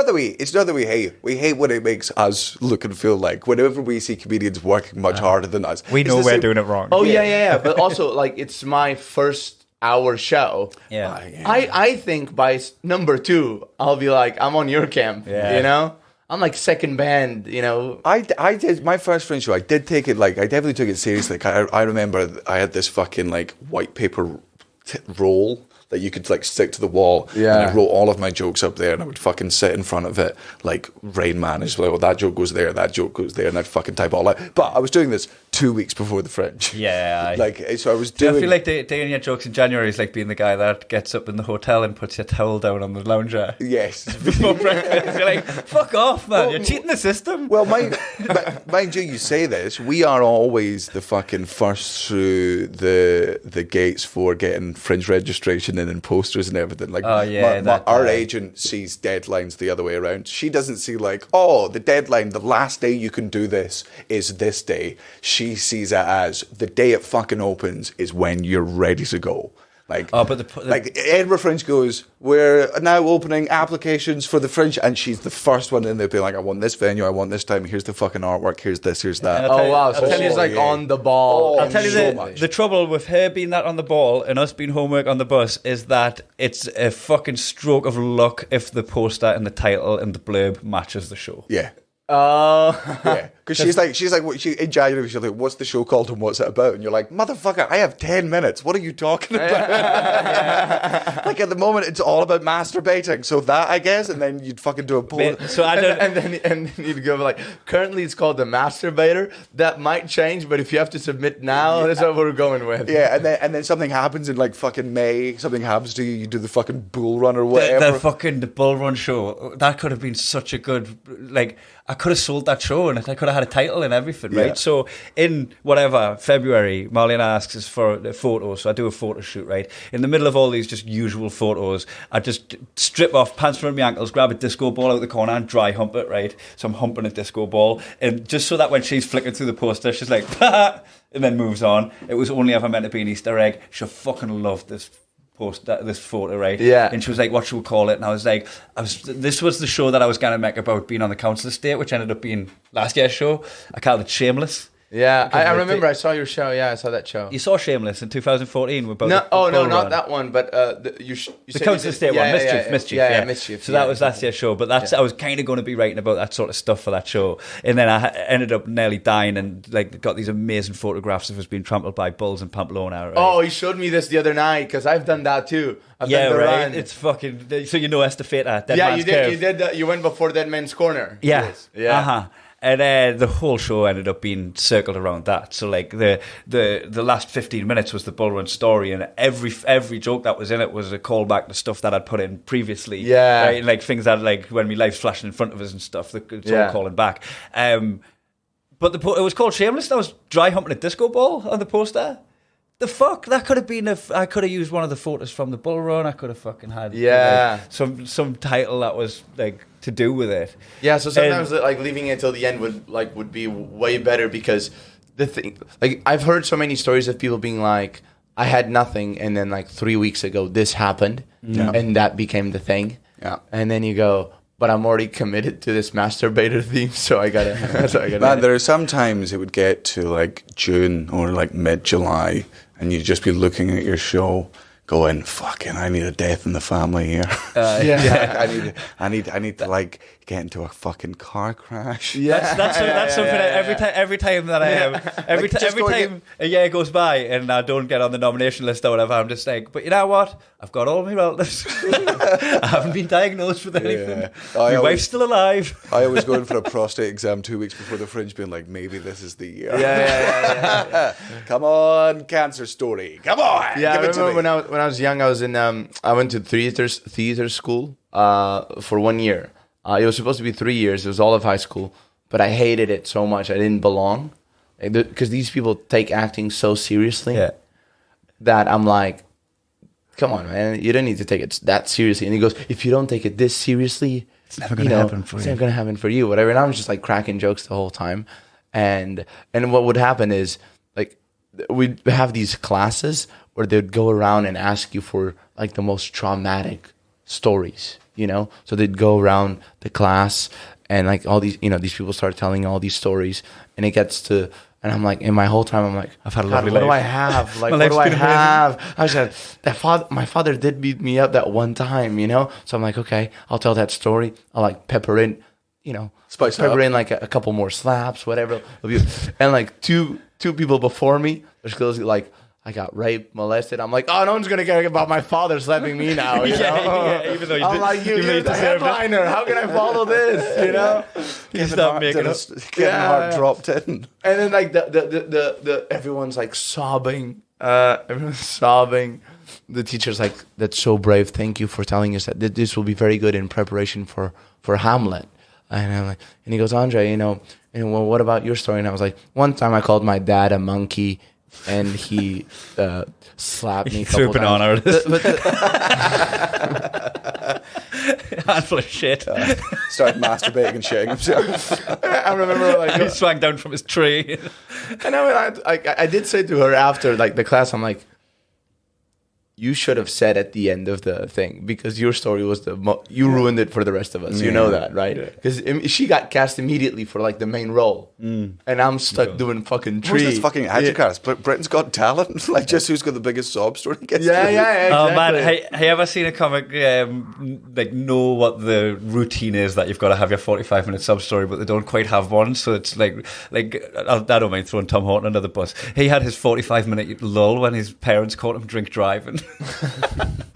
Speaker 3: not that we hate. We hate what it makes us look and feel like. Whenever we see comedians working much harder than us,
Speaker 4: we know we're doing it wrong.
Speaker 5: Oh, yeah. But also, like, it's my first hour show.
Speaker 4: Yeah.
Speaker 5: I think by number 2, I'll be like, I'm on your camp, you know? I'm like second band, you know.
Speaker 3: I did my first Fringe show. I did take it I definitely took it seriously. I remember I had this fucking like white paper roll that you could like stick to the wall.
Speaker 5: Yeah.
Speaker 3: And I wrote all of my jokes up there, and I would fucking sit in front of it like Rain Man. It's like, well, that joke goes there, that joke goes there, and I'd fucking type all out. But I was doing this 2 weeks before the Fringe.
Speaker 4: Yeah.
Speaker 3: So I was doing.
Speaker 4: I feel like doing your jokes in January is like being the guy that gets up in the hotel and puts your towel down on the lounger.
Speaker 3: Yes.
Speaker 4: Before breakfast. You're like, fuck off, man. You're cheating the system.
Speaker 3: Well, mind you say this. We are always the fucking first through the gates for getting Fringe registration and posters and everything. Like, our agent sees deadlines the other way around. She doesn't see like, oh, the deadline, the last day you can do this is this day. She sees it as the day it fucking opens is when you're ready to go. Like, like Edinburgh Fringe goes, we're now opening applications for the Fringe, and she's the first one in there being like, I want this venue, I want this time, here's the fucking artwork, here's this, here's that.
Speaker 5: Oh wow, so she's like on the ball.
Speaker 4: I'll tell you the trouble with her being that on the ball and us being homework on the bus is that it's a fucking stroke of luck if the poster and the title and the blurb matches the show.
Speaker 3: Yeah.
Speaker 5: Oh,
Speaker 3: Yeah, because she's like, in January, she's like, what's the show called and what's it about? And you're like, motherfucker, I have 10 minutes. What are you talking about? Like, at the moment, it's all about masturbating. So that, I guess, and then you'd fucking do a poll.
Speaker 4: So I don't.
Speaker 5: and then you'd go like, currently it's called the masturbator. That might change, but if you have to submit now, that's what we're going with.
Speaker 3: Yeah, and then something happens in like fucking May. Something happens to you. You do the fucking bull run or whatever.
Speaker 4: The Bull Run show, that could have been such a good, like, I could have sold that show and I could have had a title and everything, right?
Speaker 3: Yeah.
Speaker 4: So in whatever, February, Marlene asks us for a photo, so I do a photo shoot, right? In the middle of all these just usual photos, I just strip off pants from my ankles, grab a disco ball out the corner and dry hump it, right? So I'm humping a disco ball, and just so that when she's flicking through the poster, she's like, and then moves on. It was only ever meant to be an Easter egg. She fucking loved this this photo, right?
Speaker 5: Yeah.
Speaker 4: And she was like, what should we call it? And I was like, this was the show that I was going to make about being on the council estate, which ended up being last year's show. I called it Shameless.
Speaker 5: Yeah, I remember. I saw your show. Yeah, I saw that show.
Speaker 4: You saw Shameless in 2014. About
Speaker 5: No, not that one. But you
Speaker 4: the council estate one, Mischief.
Speaker 5: Yeah, Mischief.
Speaker 4: So that was last year's show. But I was kind of going to be writing about that sort of stuff for that show, and then I ended up nearly dying and like got these amazing photographs of us being trampled by bulls in Pamplona. Right?
Speaker 5: Oh, he showed me this the other night because I've done that too. I've done the
Speaker 4: right.
Speaker 5: run.
Speaker 4: It's fucking. So you know Estafeta, Dead
Speaker 5: Yeah,
Speaker 4: Man's
Speaker 5: you did.
Speaker 4: Curve.
Speaker 5: You did. You went before Dead Man's Corner.
Speaker 4: Yeah.
Speaker 5: Yes. Yeah.
Speaker 4: Uh-huh. And the whole show ended up being circled around that. So like the last 15 minutes was the Bull Run story, and every joke that was in it was a callback to stuff that I'd put in previously.
Speaker 5: Yeah.
Speaker 4: Right? Like things that like when my life's flashing in front of us and stuff. It's all calling back. But it was called Shameless. I was dry humping a disco ball on the poster. The fuck? That could have been I could have used one of the photos from the Bull Run. I could have fucking had some title that was like to do with it.
Speaker 5: Yeah, so sometimes like leaving it till the end would be way better, because the thing, like, I've heard so many stories of people being like, I had nothing, and then like 3 weeks ago this happened, and that became the thing. Yeah, and then you go, but I'm already committed to this masturbator theme, so I gotta.
Speaker 3: Man, there are sometimes it would get to like June or like mid-July, and you'd just be looking at your show, going, "Fucking, I need a death in the family here." I need to like get into a fucking car crash.
Speaker 4: Yeah, that's something. Every time that I every time a year goes by and I don't get on the nomination list or whatever, I'm just like, but you know what? I've got all my relatives. I haven't been diagnosed with anything.
Speaker 3: Yeah.
Speaker 4: My wife's still alive.
Speaker 3: I always go in for a prostate exam 2 weeks before the Fringe, being like, maybe this is the year.
Speaker 5: Yeah.
Speaker 3: Come on, cancer story. Come on.
Speaker 5: Yeah,
Speaker 3: give
Speaker 5: I
Speaker 3: it to
Speaker 5: remember
Speaker 3: me.
Speaker 5: when I was young, I was in I went to theater school for 1 year. It was supposed to be 3 years. It was all of high school, but I hated it so much. I didn't belong, because these people take acting so seriously that I'm like, come on, man, you don't need to take it that seriously. And he goes, if you don't take it this seriously,
Speaker 4: it's never going to happen for you.
Speaker 5: It's never going to happen for you, whatever. And I was just like cracking jokes the whole time. And what would happen is, like, we'd have these classes where they'd go around and ask you for like the most traumatic stories, you know? So they'd go around the class and like all these, these people start telling all these stories, and it gets to, and I'm like, in my whole time, I'm like,
Speaker 4: I've had a
Speaker 5: God,
Speaker 4: lovely
Speaker 5: what
Speaker 4: life.
Speaker 5: do I have? Like,
Speaker 4: My
Speaker 5: what do
Speaker 4: life's
Speaker 5: I
Speaker 4: been
Speaker 5: have? I was like, my father did beat me up that one time, So I'm like, okay, I'll tell that story. I'll like pepper in,
Speaker 3: Spice it
Speaker 5: pepper
Speaker 3: up.
Speaker 5: in like a couple more slaps, whatever. And like two people before me, there's girls like, I got raped, molested. I'm like, oh, no one's gonna care about my father slapping me now. You know?
Speaker 4: Even though
Speaker 5: I'm like, you're the headliner. How can I follow this?
Speaker 4: You start making up.
Speaker 3: Kevin Hart dropped in.
Speaker 5: And then like the everyone's like sobbing. Everyone's sobbing. The teacher's like, that's so brave. Thank you for telling us that this will be very good in preparation for Hamlet. And I'm like, and he goes, Andre, and well, what about your story? And I was like, one time I called my dad a monkey, and he slapped me.
Speaker 4: Threw a banana at us.
Speaker 5: But
Speaker 4: Handful of shit.
Speaker 3: Started masturbating and shitting himself.
Speaker 5: I remember like
Speaker 4: He swung down from his tree.
Speaker 5: And I did say to her after like the class, I'm like, you should have said at the end of the thing, because your story was you ruined it for the rest of us. You know that, right? Because she got cast immediately for like the main role, and I'm stuck doing fucking Tree.
Speaker 3: What's this fucking cast? Britain's Got Talent. Like, just who's got the biggest sob story?
Speaker 5: Yeah, exactly.
Speaker 4: Oh man, have you ever seen a comic like know what the routine is that you've got to have your 45-minute sub story, but they don't quite have one? So it's like I don't mind throwing Tom Horton under the bus. He had his 45-minute lull when his parents caught him drink driving.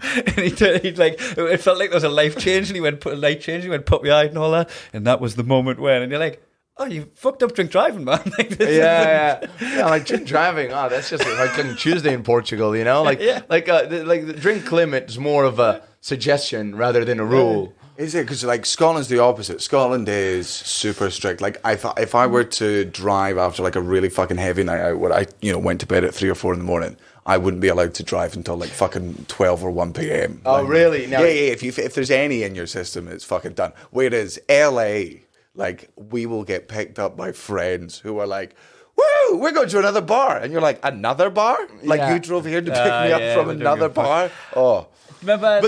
Speaker 4: And he'd like, it felt like there was a life change, and he went puppy-eyed and all that, and that was the moment when, and you're like, oh, you fucked up drink driving, man. Like,
Speaker 5: yeah, like drink driving. Oh, that's just like on Tuesday in Portugal, you know, like the drink limit is more of a suggestion rather than a rule.
Speaker 3: Is it? Because like Scotland's the opposite. Scotland is super strict. Like if I were to drive after like a really fucking heavy night out, where I went to bed at 3 or 4 in the morning, I wouldn't be allowed to drive until like fucking 12 or 1 p.m.
Speaker 5: Oh,
Speaker 3: like,
Speaker 5: really? No.
Speaker 3: Yeah. If there's any in your system, it's fucking done. Whereas LA, like, we will get picked up by friends who are like, woo, we're going to another bar. And you're like, another bar? Like, you drove here to pick me up from another bar? Oh.
Speaker 4: Remember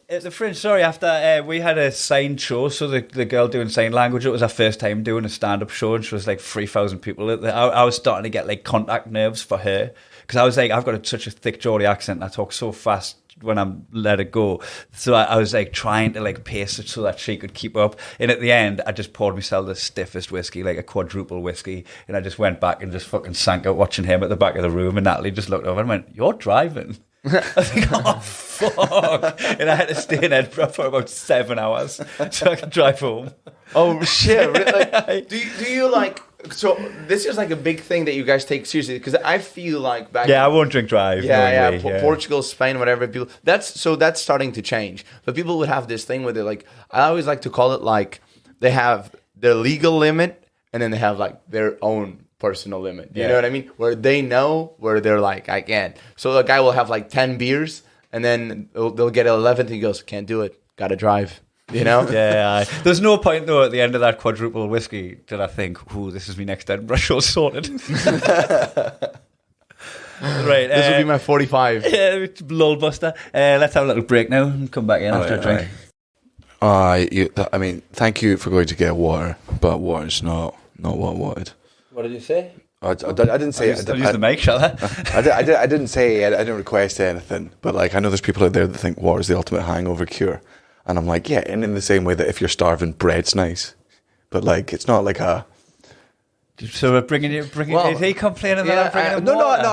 Speaker 4: the Fringe, sorry, after we had a signed show, so the girl doing sign language, it was her first time doing a stand-up show, and she was like 3,000 people. I was starting to get like contact nerves for her, because I was like, I've got such a thick Geordie accent, and I talk so fast when I'm let it go. So I was like trying to like pace it so that she could keep up. And at the end, I just poured myself the stiffest whiskey, like a quadruple whiskey, and I just went back and just fucking sank out watching him at the back of the room. And Natalie just looked over and went, "You're driving." I was like, oh fuck. And I had to stay in Edinburgh for about 7 hours so I could drive home.
Speaker 5: Oh shit. Like, do you like, so this is like a big thing that you guys take seriously, because I feel like back
Speaker 4: I won't drink drive.
Speaker 5: Portugal, Spain, whatever, people that's starting to change. But people would have this thing where they're like, I always like to call it like they have their legal limit and then they have like their own personal limit. You know what I mean? Where they know where they're like, I can't. So the guy will have like 10 beers and then they'll get 11th and he goes, can't do it, gotta drive. You know?
Speaker 4: There's no point though at the end of that quadruple whiskey did I think, ooh, this is me next Edinburgh show sorted. Right,
Speaker 5: this will be my 45.
Speaker 4: Yeah, lull buster. Let's have a little break now and come back in after a drink.
Speaker 3: I mean, thank you for going to get water, but water's not what I wanted.
Speaker 4: What did you say?
Speaker 3: I didn't say.
Speaker 4: Use the mic, shall I?
Speaker 3: I didn't say. I didn't request anything. But like, I know there's people out there that think water is the ultimate hangover cure, and I'm like, yeah. And in the same way that if you're starving, bread's nice, but like, it's not like a.
Speaker 4: So we're bringing. Is he complaining that I'm bringing him water?
Speaker 3: No.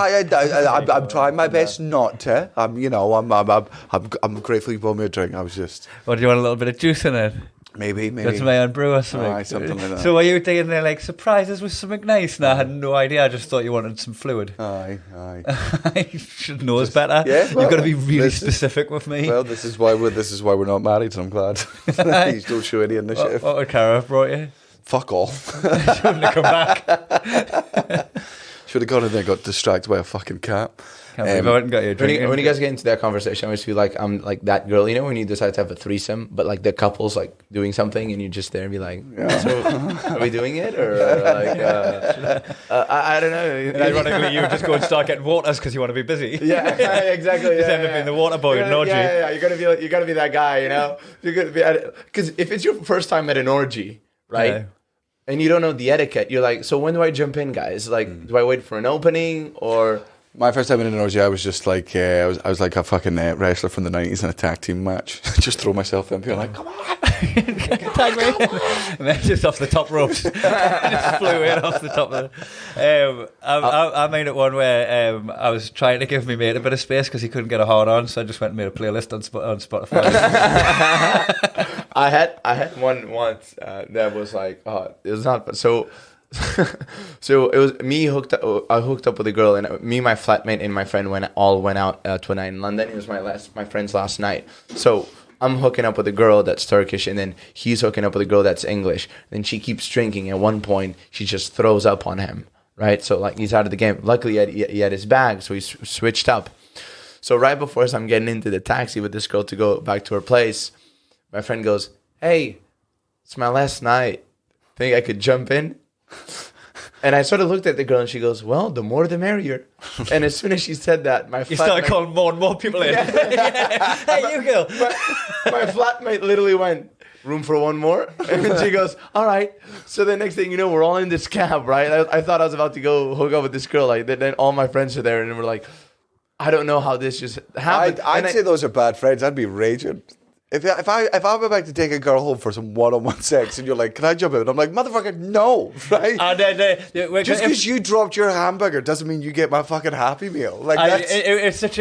Speaker 3: I'm trying my best not to. I'm grateful you bought me a drink. I was just.
Speaker 4: What, do you want a little bit of juice in it?
Speaker 3: Maybe.
Speaker 4: That's my own brew or something.
Speaker 3: Aye, something like that.
Speaker 4: So were you thinking they're like surprises with something nice? No, I had no idea. I just thought you wanted some fluid.
Speaker 3: Aye.
Speaker 4: You should know us better.
Speaker 3: Yeah, well,
Speaker 4: you've got to be really specific with me.
Speaker 3: Well, this is why we're not married, and I'm glad. You don't show any initiative.
Speaker 4: What would Cara have brought you?
Speaker 3: Fuck all.
Speaker 4: Shouldn't have come back.
Speaker 3: Should have gone in there, got distracted by a fucking cat.
Speaker 4: Can't believe I went and got you a drink.
Speaker 5: When you guys get into that conversation, I always feel like I'm like that girl, you know, when you decide to have a threesome, but like the couple's like doing something and you're just there and be like, so are we doing it? Or like, I don't know.
Speaker 4: And ironically, you would just go and start getting waters because you want to be busy.
Speaker 5: Yeah, exactly.
Speaker 4: Just end up being the water boy in an orgy.
Speaker 5: Yeah, you gotta be that guy, you know? You're gonna be because if it's your first time at an orgy, right? Yeah. And you don't know the etiquette, you're like, so when do I jump in, guys? Like, do I wait for an opening or...
Speaker 3: My first time in an orgy, I was just like, I was like a fucking wrestler from the 90s in a tag team match. Just throw myself in, being like, come on.
Speaker 4: Tag me in. And then just off the top ropes. Just flew in off the top of the... I made it one where I was trying to give my mate a bit of space because he couldn't get a hard on, so I just went and made a playlist on Spotify.
Speaker 5: I had one once that was like, it was not... So it was me hooked up. I hooked up with a girl, and me, my flatmate, and my friend went out to a night in London. It was my friend's last night. So I'm hooking up with a girl that's Turkish, and then he's hooking up with a girl that's English. Then she keeps drinking. At one point, she just throws up on him. Right, so like he's out of the game. Luckily, he had his bag, so he switched up. So right before I'm getting into the taxi with this girl to go back to her place, my friend goes, "Hey, it's my last night. Think I could jump in?" And I sort of looked at the girl, and she goes, "Well, the more the merrier." And as soon as she said that, my
Speaker 4: You started calling more and more people in. Hey, you girl.
Speaker 5: my flatmate literally went, "Room for one more?" And she goes, "All right." So the next thing you know, we're all in this cab, right? I thought I was about to go hook up with this girl. Like then all my friends are there, and we're like, I don't know how this just happened.
Speaker 3: I'd say those are bad friends. I'd be raging. If I'm about to take a girl home for some one-on-one sex and you're like, can I jump in? I'm like, motherfucker, no, right? Just because you dropped your hamburger doesn't mean you get my fucking Happy Meal. Like
Speaker 4: it's such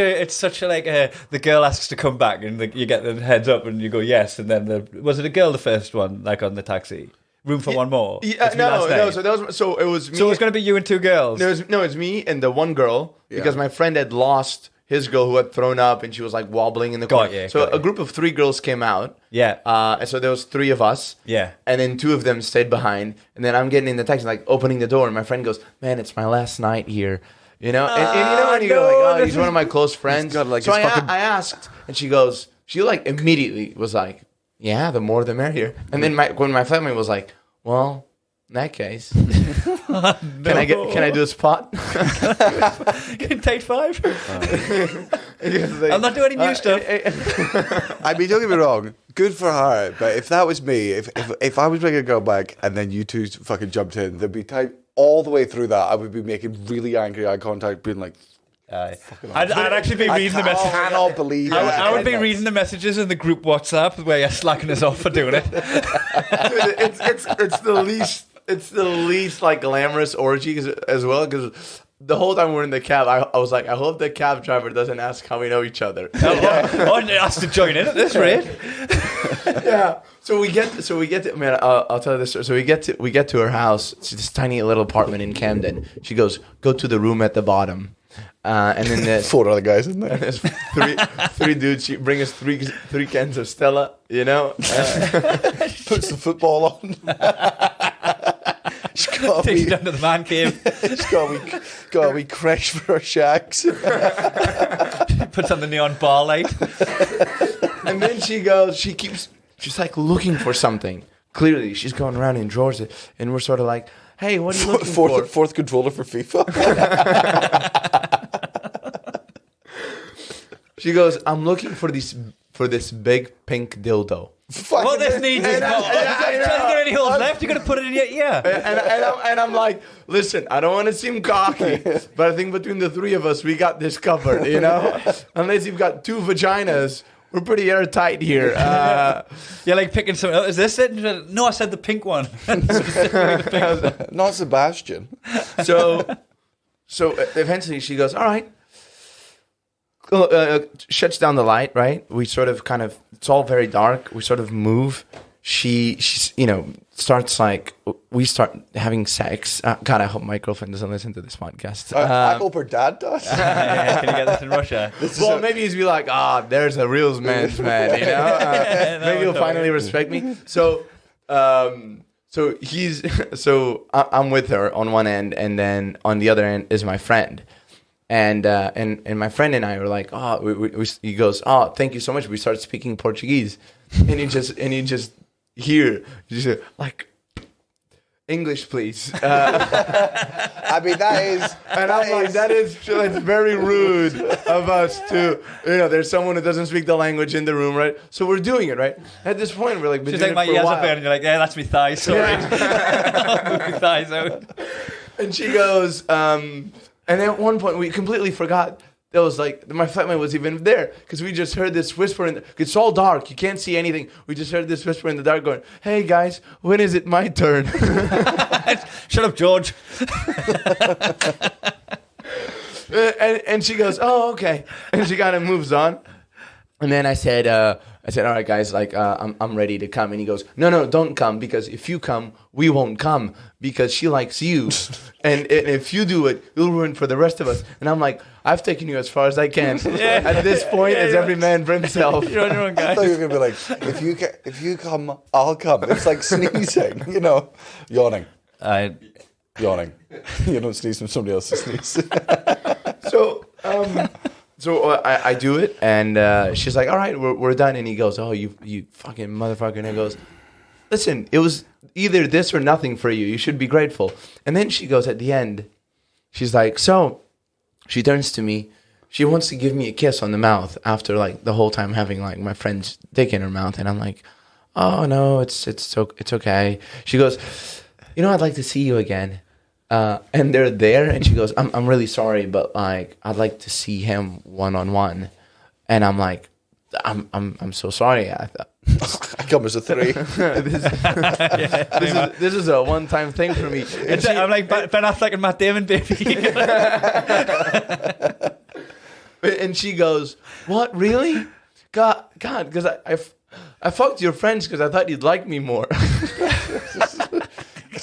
Speaker 4: a like the girl asks to come back and you get the heads up and you go yes, and then was it a girl the first one like on the taxi? Room for one more.
Speaker 5: Yeah, no. So it was me.
Speaker 4: So it was going to be you and two girls.
Speaker 5: It's me and the one girl because my friend had lost his girl who had thrown up and she was like wobbling in the corner. So a group of 3 girls came out. Yeah. And so there was 3 of us. Yeah. And then 2 of them stayed behind. And then I'm getting in the taxi, like opening the door, and my friend goes, "Man, it's my last night here." You know, and you know, and you go like, "Oh, he's one of my close friends."
Speaker 3: Like
Speaker 5: so I asked, and she like immediately was like, "Yeah, the more the merrier." And then when my flatmate was like, "Well, in that case, can I do a spot?"
Speaker 4: Can take 5? I'll not do any new stuff.
Speaker 3: I mean, don't get me wrong, good for her. But if that was me, if I was bringing a girl back and then you two fucking jumped in, there'd be time all the way through that. I would be making really angry eye contact, being like,
Speaker 4: I'd actually be reading the messages.
Speaker 3: I cannot believe
Speaker 4: I would be reading the messages in the group WhatsApp where you're slacking us off for doing it.
Speaker 5: It's the least like glamorous orgy as well, because the whole time we're in the cab, I was like, I hope the cab driver doesn't ask how we know each other.
Speaker 4: Has to join in at this rate.
Speaker 5: Yeah. So we get to man. I'll tell you this story. So we get to her house. It's this tiny little apartment in Camden. She goes, "Go to the room at the bottom." And then there's
Speaker 3: 4 other guys in there.
Speaker 5: There's three dudes. She bring us three cans of Stella. You know,
Speaker 3: puts the football on.
Speaker 4: Takes you down to the man cave.
Speaker 3: She's got a wee crash for her shacks.
Speaker 4: Puts on the neon bar light.
Speaker 5: And then she's like looking for something. Clearly, she's going around in drawers, and we're sort of like, "Hey, what are you looking for?"
Speaker 3: Fourth controller for FIFA.
Speaker 5: She goes, "I'm looking for this big pink dildo."
Speaker 4: What this needs is not. Any holes left? You got to put it in your ear.
Speaker 5: And I'm like, listen, I don't want to seem cocky, but I think between the 3 of us, we got this covered. You know, unless you've got 2 vaginas, we're pretty airtight here.
Speaker 4: You're like picking some. Is this it? No, I said the pink one.
Speaker 3: Not Sebastian.
Speaker 5: So eventually she goes, "All right." Shuts down the light, right? We sort of it's all very dark. We sort of move. She's starts like, we start having sex. God, I hope my girlfriend doesn't listen to this podcast.
Speaker 3: I hope her dad does.
Speaker 4: Can you get this in Russia?
Speaker 5: Maybe he's be like, there's a real man's man, you know? Maybe he'll finally respect me. So I'm with her on one end, and then on the other end is my friend. And my friend and I were like, he goes, "Thank you so much." We start speaking Portuguese, and you just hear like, "English, please."
Speaker 3: I mean, that is,
Speaker 5: and I'm like, that's very rude of us to, there's someone who doesn't speak the language in the room, right? So we're doing it, right? At this point, we're like,
Speaker 4: she's like, "My ears up there," and you're like, "Yeah, that's me thighs, sorry." I'll move my thighs out.
Speaker 5: And she goes, and at one point, we completely forgot that was like, my flatmate was even there, because we just heard this whisper. It's all dark. You can't see anything. We just heard this whisper in the dark going, "Hey, guys, when is it my turn?"
Speaker 4: Shut up, George.
Speaker 5: and she goes, "Oh, okay." And she kind of moves on. And then I said, "All right, guys, like, I'm ready to come." And he goes, No, don't come, because if you come, we won't come, because she likes you. and if you do it, you'll ruin for the rest of us. And I'm like, I've taken you as far as I can. At this point, it's every man for himself.
Speaker 4: You're on your own, guys.
Speaker 3: I thought you were going to be like, if you come, I'll come. It's like sneezing, yawning. Yawning. You don't sneeze when somebody else sneezes.
Speaker 5: So I do it, and she's like, "All right, we're done." And he goes, "Oh, you fucking motherfucker!" And he goes, listen, it was either this or nothing for you. You should be grateful. And then she goes at the end, she's like, so she turns to me. She wants to give me a kiss on the mouth after like the whole time having like my friend's dick in her mouth. And I'm like, oh no, it's okay. She goes, you know, I'd like to see you again. And they're there, and she goes, I'm really sorry, but like I'd like to see him one-on-one. And I'm like, I'm so sorry. I
Speaker 3: come as a 3.
Speaker 5: This is a one-time thing for me.
Speaker 4: I'm like Ben Affleck and Matt Damon, baby.
Speaker 5: And she goes, what, really? God, because I fucked your friends because I thought you'd like me more.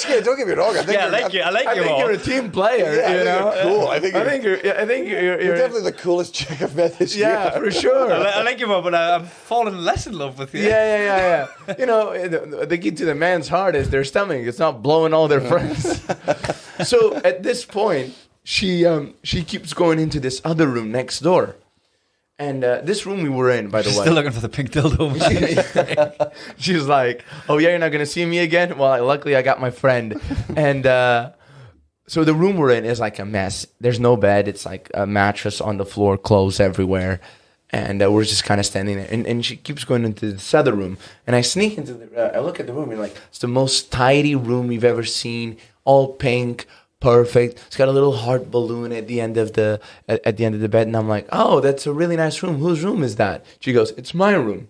Speaker 3: Yeah, don't get me wrong. I think
Speaker 5: you're a team player.
Speaker 3: Yeah,
Speaker 5: you know?
Speaker 3: Cool. I think
Speaker 5: you're
Speaker 3: definitely the coolest chick I've met this year.
Speaker 5: Yeah, for sure.
Speaker 4: I like you more, but I'm falling less in love with you.
Speaker 5: Yeah. You know, the key to the man's heart is their stomach. It's not blowing all their friends. So at this point, she keeps going into this other room next door. And this room we were in, by the way.
Speaker 4: Still looking for the pink dildo.
Speaker 5: She's like, oh yeah, you're not going to see me again? Well, luckily I got my friend. And so the room we're in is like a mess. There's no bed. It's like a mattress on the floor, clothes everywhere. And we're just kind of standing there. And she keeps going into this other room. And I sneak into I look at the room and like, it's the most tidy room you've ever seen. All pink. Perfect. It's got a little heart balloon at the end of the bed, and I'm like, oh, that's a really nice room. Whose room is that? She goes, it's my room.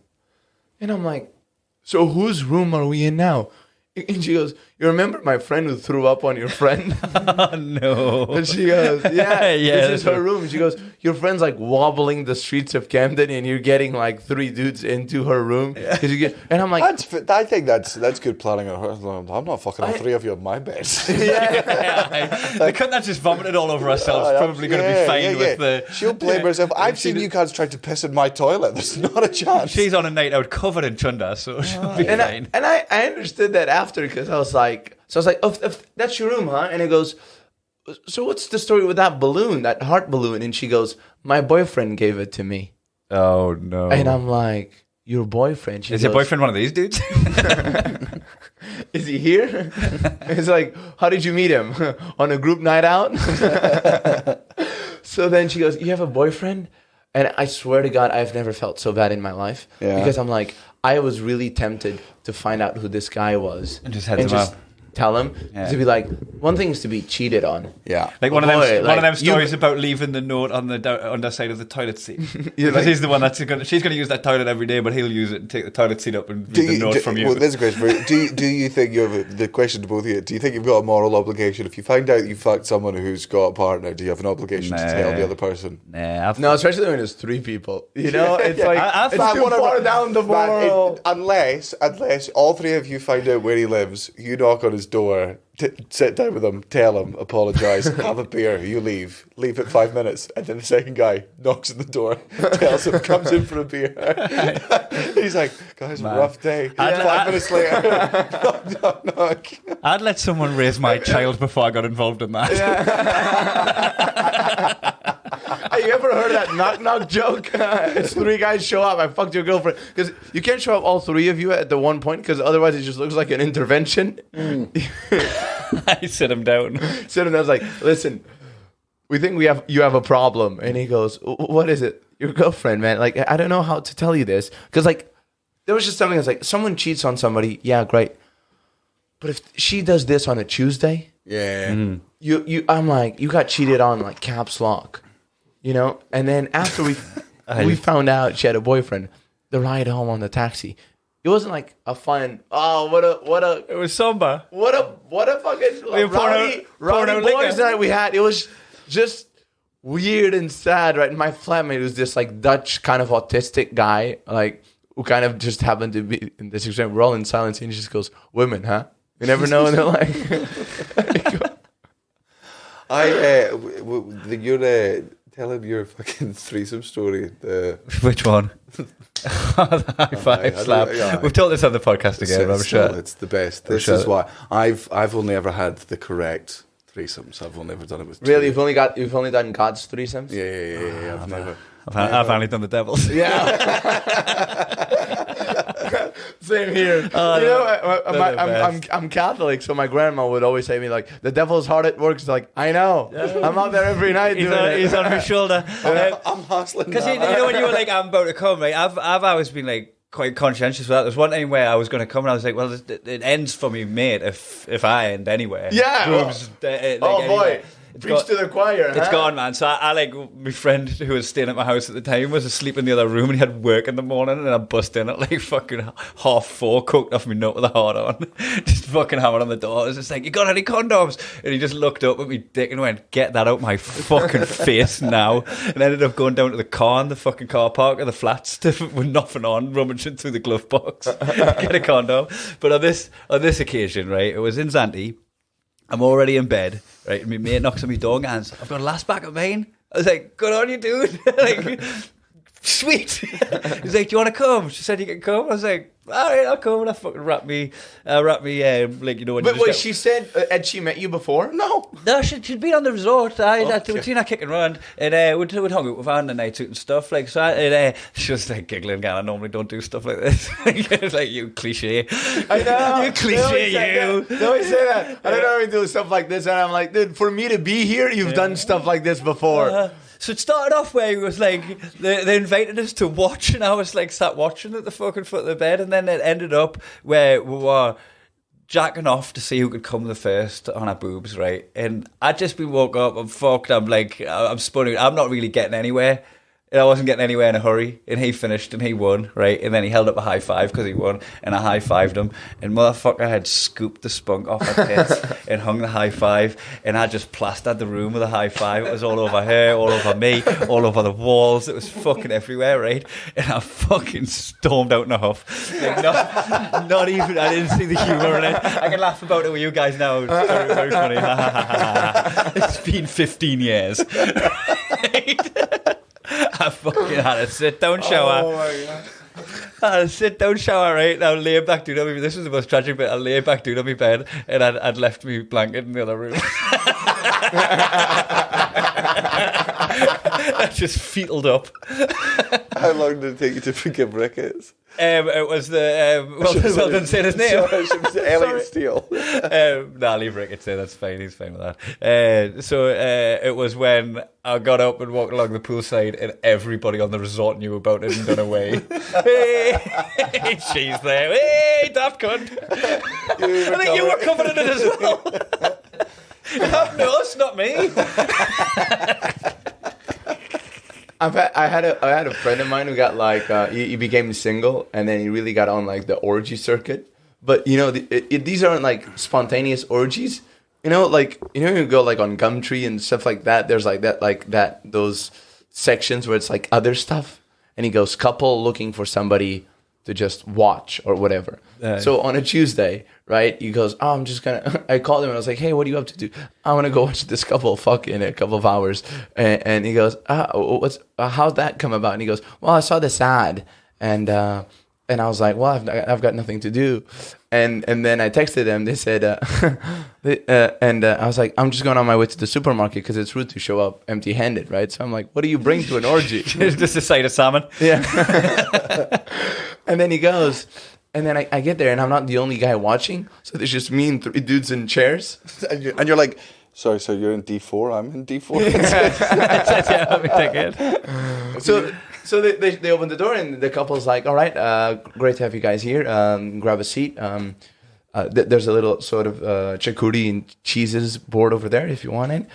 Speaker 5: And I'm like, so whose room are we in now? And she goes, you remember my friend who threw up on your friend?
Speaker 4: Oh, no.
Speaker 5: And she goes, yeah, this is her room. And she goes, your friend's like wobbling the streets of Camden and you're getting like 3 dudes into her room. And I'm like...
Speaker 3: I think that's good planning on her. I'm not fucking all 3 of you on my bed.
Speaker 4: The cunt that's just vomited all over herself is probably going to be fine with the...
Speaker 3: She'll blame herself. I've seen you guys try to piss in my toilet. There's not a chance.
Speaker 4: She's on a night out covered in chunda, so she'll be fine.
Speaker 5: And I understood that after, because I was like, oh, if that's your room, huh? And it goes, so what's the story with that balloon, that heart balloon? And she goes, my boyfriend gave it to me.
Speaker 4: Oh, no.
Speaker 5: And I'm like, your boyfriend?
Speaker 4: Is your boyfriend one of these dudes?
Speaker 5: Is he here? It's like, how did you meet him? On a group night out? So then she goes, you have a boyfriend? And I swear to God, I've never felt so bad in my life. Yeah. Because I'm like, I was really tempted to find out who this guy was.
Speaker 4: And just head him up.
Speaker 5: Tell him. To be like, one thing is to be cheated on.
Speaker 3: Yeah.
Speaker 4: Like one of them stories about leaving the note on the underside of the toilet seat. Because he's the one she's going to use that toilet every day, but he'll use it and take the toilet seat up and read the note from you.
Speaker 3: Well, there's a question for you. Do you think you have the question to both of you? Do you think you've got a moral obligation? If you find out you fucked someone who's got a partner, do you have an obligation to tell the other person?
Speaker 5: No, especially when it's 3 people. You know, it's like it's too far down the moral.
Speaker 3: Unless all 3 of you find out where he lives, you knock on his door. Sit down with him, tell him, apologise, have a beer, you leave it 5 minutes, and then the second guy knocks on the door, tells him, comes in for a beer. He's like, guys, a rough day. 5 minutes later, knock.
Speaker 4: I'd let someone raise my child before I got involved in that.
Speaker 5: Hey, you ever heard that knock joke? It's 3 guys show up, I fucked your girlfriend. Because you can't show up all 3 of you at the one point, because otherwise it just looks like an intervention.
Speaker 4: I sit him down.
Speaker 5: I was like, listen, we think you have a problem. And he goes, what is it? Your girlfriend, man. Like, I don't know how to tell you this. Because, like, there was just something that's like, someone cheats on somebody. Yeah, great. But if she does this on a Tuesday, I'm like, you got cheated on, like, caps lock. You know? And then after we found out she had a boyfriend, the ride home on the taxi, it wasn't like a fun. Oh, what a!
Speaker 4: It was somber.
Speaker 5: What a fucking rowdy boys night we had. It was just weird and sad, right? And my flatmate was this like Dutch kind of autistic guy, like who kind of just happened to be in this extent. We're all in silence, and he just goes, "Women, huh? You never know." And they're like,
Speaker 3: tell him your fucking threesome story.
Speaker 4: Which one? The high five slap. We've told this on the podcast again, I'm sure.
Speaker 3: It's the best. This is why I've only ever had the correct threesomes. I've only ever done it with 2.
Speaker 5: Really? You've only done God's threesomes?
Speaker 3: Yeah. I've
Speaker 4: only done the devil's.
Speaker 5: Yeah. Same here. I'm Catholic, so my grandma would always say to me like, "The devil's hard at work." It's like, I know. I'm out there every night doing it.
Speaker 4: He's on my shoulder.
Speaker 3: I'm hustling.
Speaker 4: Because you know when you were like, I'm about to come, right? I've always been like quite conscientious of that. There's one time where I was going to come and I was like, well, it ends for me, mate, if I end anyway.
Speaker 5: Yeah. Boy. Preach to the choir.
Speaker 4: It's gone, man. So I like my friend who was staying at my house at the time was asleep in the other room and he had work in the morning and I bust in at like fucking 4:30, cooked off my nut with a heart on, just fucking hammered on the door. I was just like, you got any condoms? And he just looked up at me dick and went, get that out my fucking face now. And ended up going down to the car in the fucking car park of the flats with nothing on, rummaging through the glove box, get a condom. But on this occasion, right, it was in Zante. I'm already in bed, right? And my mate knocks on my door and goes, I've got a last back of mine. I was like, good on you, dude. Like, sweet. He's like, do you want to come? She said you can come. I was like, all right, I'll come. And I fucking wrap me, like, you know. When
Speaker 5: but wait, she said, had she met you before? No,
Speaker 4: she'd been on the resort. We'd seen her kicking around, and we'd hung out with her on the night out and stuff. Like, so she was like giggling, going, I normally don't do stuff like this. It's like, you cliche.
Speaker 5: I know.
Speaker 4: You cliche, you.
Speaker 5: They always say that. I don't know how to do stuff like this. And I'm like, dude, for me to be here, you've done stuff like this before.
Speaker 4: So it started off where it was like they invited us to watch, and I was like sat watching at the fucking foot of the bed, and then it ended up where we were jacking off to see who could come the first on our boobs, right? And I'd just been woke up, I'm fucked, I'm like, I'm spinning, I'm not really getting anywhere. And I wasn't getting anywhere in a hurry, and he finished and he won, right? And then he held up a high five because he won, and I high fived him, and motherfucker had scooped the spunk off her tits and hung the high five, and I just plastered the room with a high five. It was all over her, all over me, all over the walls. It was fucking everywhere, right? And I fucking stormed out in a huff. Like, not even, I didn't see the humour in it. I can laugh about it with you guys now. It's very, very funny. It's been 15 years. I fucking had a sit-down shower. Oh my God. I had a sit-down shower, right? And I lay back down on me. This was the most tragic bit. I lay back down on my bed and I'd left me blanket in the other room. I just fetaled up.
Speaker 3: How long did it take you to forgive Ricketts?
Speaker 4: It was the well, didn't say his name.
Speaker 3: Elliot Steele.
Speaker 4: Nah, leave Ricketts there. That's fine. He's fine with that. So it was when I got up and walked along the poolside, and everybody on the resort knew about it and done away. Hey, she's there. Hey, daft cunt. I think you were covered in it as well. No, it's not me.
Speaker 5: I had a friend of mine who got like he became single, and then he really got on like the orgy circuit. But you know, these aren't like spontaneous orgies. You know, like you go like on Gumtree and stuff like that. There's like that those sections where it's like other stuff, and he goes couple looking for somebody to just watch or whatever. So on a Tuesday, right, he goes, oh, I'm just gonna, I called him and I was like, hey, what are you up to do? I want to go watch this couple fuck in a couple of hours. And he goes, how'd that come about? And he goes, well, I saw this ad and I was like, well, I've got nothing to do. And then I texted them. They said, I was like, I'm just going on my way to the supermarket because it's rude to show up empty-handed, right? So I'm like, what do you bring to an orgy?
Speaker 4: Just a side of salmon.
Speaker 5: Yeah. And then he goes, and then I get there and I'm not the only guy watching. So there's just me and 3 dudes in chairs.
Speaker 3: And you're like, sorry, so you're in D4, I'm in D4.
Speaker 5: So they open the door and the couple's like, all right, great to have you guys here. Grab a seat. There's a little sort of charcuterie and cheeses board over there if you want it.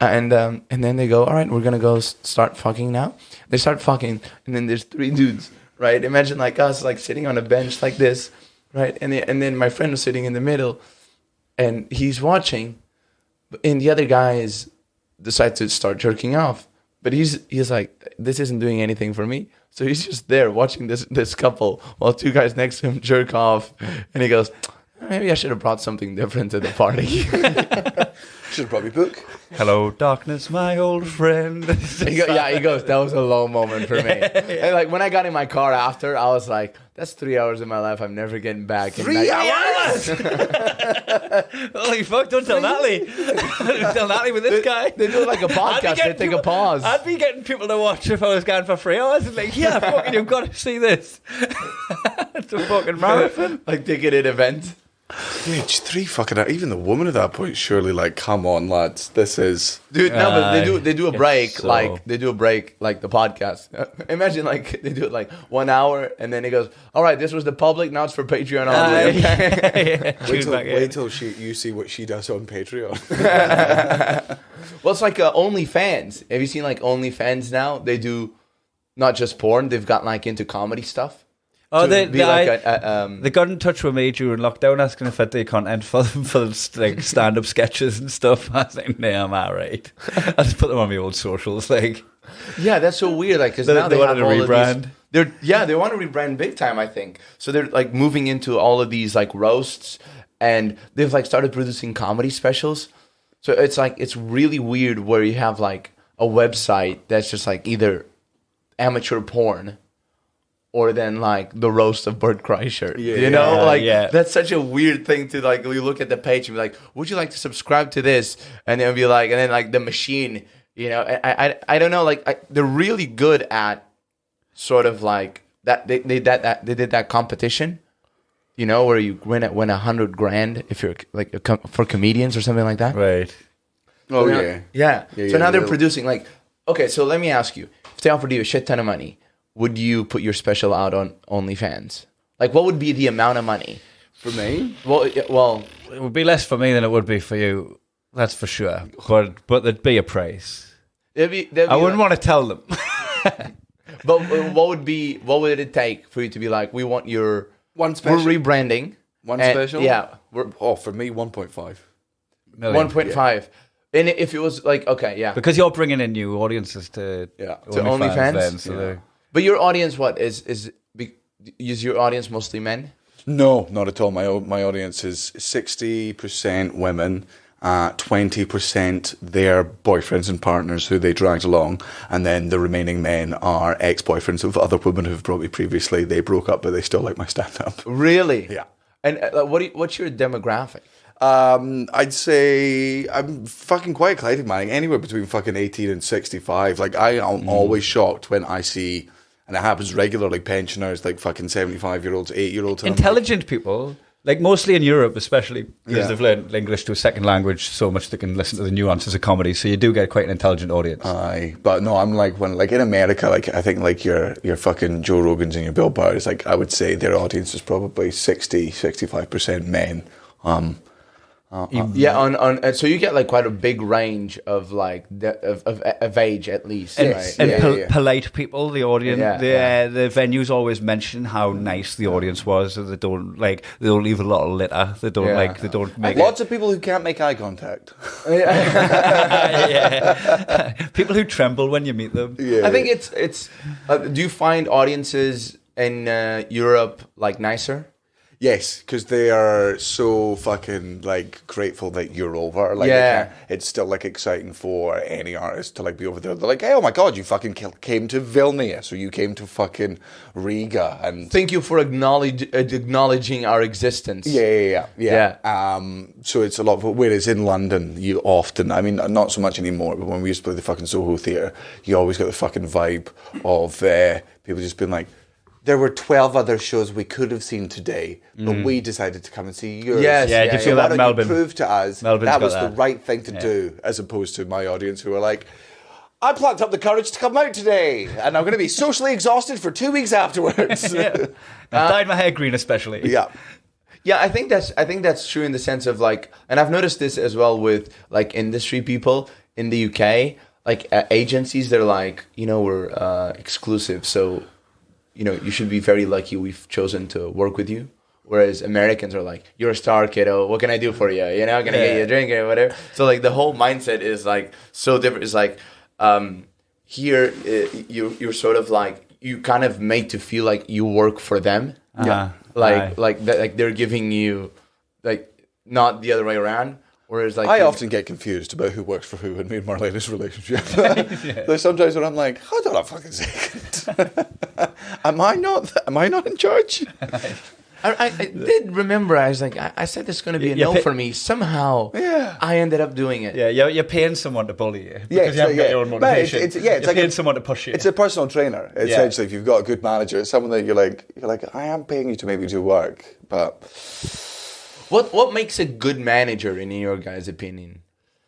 Speaker 5: And then they go, all right, we're going to go start fucking now. They start fucking, and then there's 3 dudes, right? Imagine like us, like sitting on a bench like this, right? And then my friend was sitting in the middle, and he's watching, and the other guys decide to start jerking off. But he's like, this isn't doing anything for me. So he's just there watching this couple while 2 guys next to him jerk off. And he goes, maybe I should have brought something different to the party.
Speaker 3: Should probably book.
Speaker 4: Hello, darkness, my old friend.
Speaker 5: He goes, that was a low moment for me. And like when I got in my car after, I was like, that's 3 hours of my life I'm never getting back.
Speaker 3: 3 hours?
Speaker 4: Holy fuck, don't tell Natalie. Don't tell Natalie with this guy.
Speaker 5: They do it like a podcast, they take a pause.
Speaker 4: I'd be getting people to watch if I was going for 3 hours. It's like, yeah, fucking, you've got to see this. It's a fucking marathon.
Speaker 5: Like ticketed event.
Speaker 3: Dude, 3 fucking hours. Even the woman at that point, surely, like, come on, lads. This is...
Speaker 5: Dude, no, but they do a break,
Speaker 4: so-
Speaker 5: like the podcast. Imagine like they do it like 1 hour, and then it goes, all right, this was the public, now it's for Patreon only.
Speaker 3: Wait till you see what she does on Patreon.
Speaker 5: Well, it's like OnlyFans. Have you seen like OnlyFans now? They do not just porn; they've got like into comedy stuff.
Speaker 4: Oh,
Speaker 5: They
Speaker 4: got in touch with me during lockdown asking if I'd do content for them for like stand-up sketches and stuff. I was like, nah, I'm alright. I just put them on my old socials. Like,
Speaker 5: yeah, that's so weird. Like, because now
Speaker 4: they
Speaker 5: they
Speaker 4: wanted
Speaker 5: have
Speaker 4: to
Speaker 5: all of
Speaker 4: rebrand.
Speaker 5: these. They want to rebrand big time. I think so. They're like moving into all of these like roasts, and they've like started producing comedy specials. So it's like it's really weird where you have like a website that's just like either amateur porn. Or then like the roast of Bert Kreischer, that's such a weird thing to like. You look at the page and be like, "Would you like to subscribe to this?" And then be like, and then like the machine, I don't know. Like they're really good at sort of like that. They did that competition, where you win $100,000 if you're like for comedians or something like that.
Speaker 4: right.
Speaker 3: Oh,
Speaker 5: So now they're producing like. Okay, so let me ask you: if they offered you a shit ton of money, would you put your special out on OnlyFans? Like, what would be the amount of money?
Speaker 3: For me?
Speaker 5: Well,
Speaker 4: It would be less for me than it would be for you. That's for sure. But there'd be a price. I wouldn't want to tell them.
Speaker 5: But what would it take for you to be like, we want your
Speaker 3: One special?
Speaker 5: We're rebranding.
Speaker 3: One special?
Speaker 5: Yeah.
Speaker 3: For me, 1.5.
Speaker 5: 1.5. And if it was like, okay, yeah.
Speaker 4: Because you're bringing in new audiences to
Speaker 5: OnlyFans.
Speaker 4: Then, so
Speaker 5: But your audience, what is your audience mostly men?
Speaker 3: No, not at all. My audience is 60% women, 20% their boyfriends and partners who they dragged along, and then the remaining men are ex-boyfriends of other women who've brought me previously. They broke up, but they still like my stand-up.
Speaker 5: Really?
Speaker 3: Yeah.
Speaker 5: And what's your demographic?
Speaker 3: I'd say I'm fucking quite eclectic, man. Anywhere between fucking 18 and 65. Like, I am always shocked when I see, and it happens regularly, pensioners, like fucking 75-year-olds, 8-year-olds.
Speaker 4: Intelligent people, like mostly in Europe, especially because they've learned English to a second language so much they can listen to the nuances of comedy. So you do get quite an intelligent audience.
Speaker 3: Aye, but no, I'm like in America, like I think like your fucking Joe Rogans and your Bill Burrs, like I would say their audience is probably 65% men.
Speaker 5: So you get like quite a big range of like of age at least, right?
Speaker 4: And polite people, the audience, the venues always mention how nice the audience was. So they don't leave a lot of litter. They don't make
Speaker 3: lots of people who can't make eye contact.
Speaker 4: People who tremble when you meet them.
Speaker 5: I think it's. Do you find audiences in Europe like nicer?
Speaker 3: Yes, because they are so fucking like grateful that you're over. Like, it's still like exciting for any artist to like be over there. They're like, hey, oh my god, you fucking came to Vilnius, or you came to fucking Riga, and
Speaker 5: thank you for acknowledging our existence.
Speaker 3: Yeah. So it's a lot. Whereas in London, you often, I mean, not so much anymore, but when we used to play the fucking Soho Theatre, you always got the fucking vibe of people just being like, there were 12 other shows we could have seen today, but we decided to come and see yours.
Speaker 5: Yes,
Speaker 4: do you feel that Melbourne?
Speaker 3: Prove to us that was the right thing to do, as opposed to my audience who are like, I plucked up the courage to come out today, and I'm going to be socially exhausted for 2 weeks afterwards.
Speaker 4: I dyed my hair green, especially.
Speaker 3: Yeah.
Speaker 5: Yeah, I think that's true in the sense of like, and I've noticed this as well with like industry people in the UK, like agencies. They're like, we're exclusive, so. You should be very lucky we've chosen to work with you. Whereas Americans are like, you're a star, kiddo. What can I do for you? Can I get you a drink or whatever? So like the whole mindset is like so different. It's like here you're sort of like you kind of made to feel like you work for them. Like they're giving you like not the other way around. Or is like
Speaker 3: I often get confused about who works for who in me and Marlena's relationship. There's sometimes when I'm like, hold on a fucking second. Am I not in charge?
Speaker 5: I did remember. I was like, I said this is going to be a no for me. Somehow, I ended up doing it.
Speaker 4: Yeah, you're paying someone to bully you because you haven't got your own motivation.
Speaker 3: It's
Speaker 4: you're
Speaker 3: like
Speaker 4: paying someone to push you.
Speaker 3: It's a personal trainer. Essentially, if you've got a good manager, it's someone that you're like, I am paying you to make me do work, but
Speaker 5: what makes a good manager in your guys' opinion?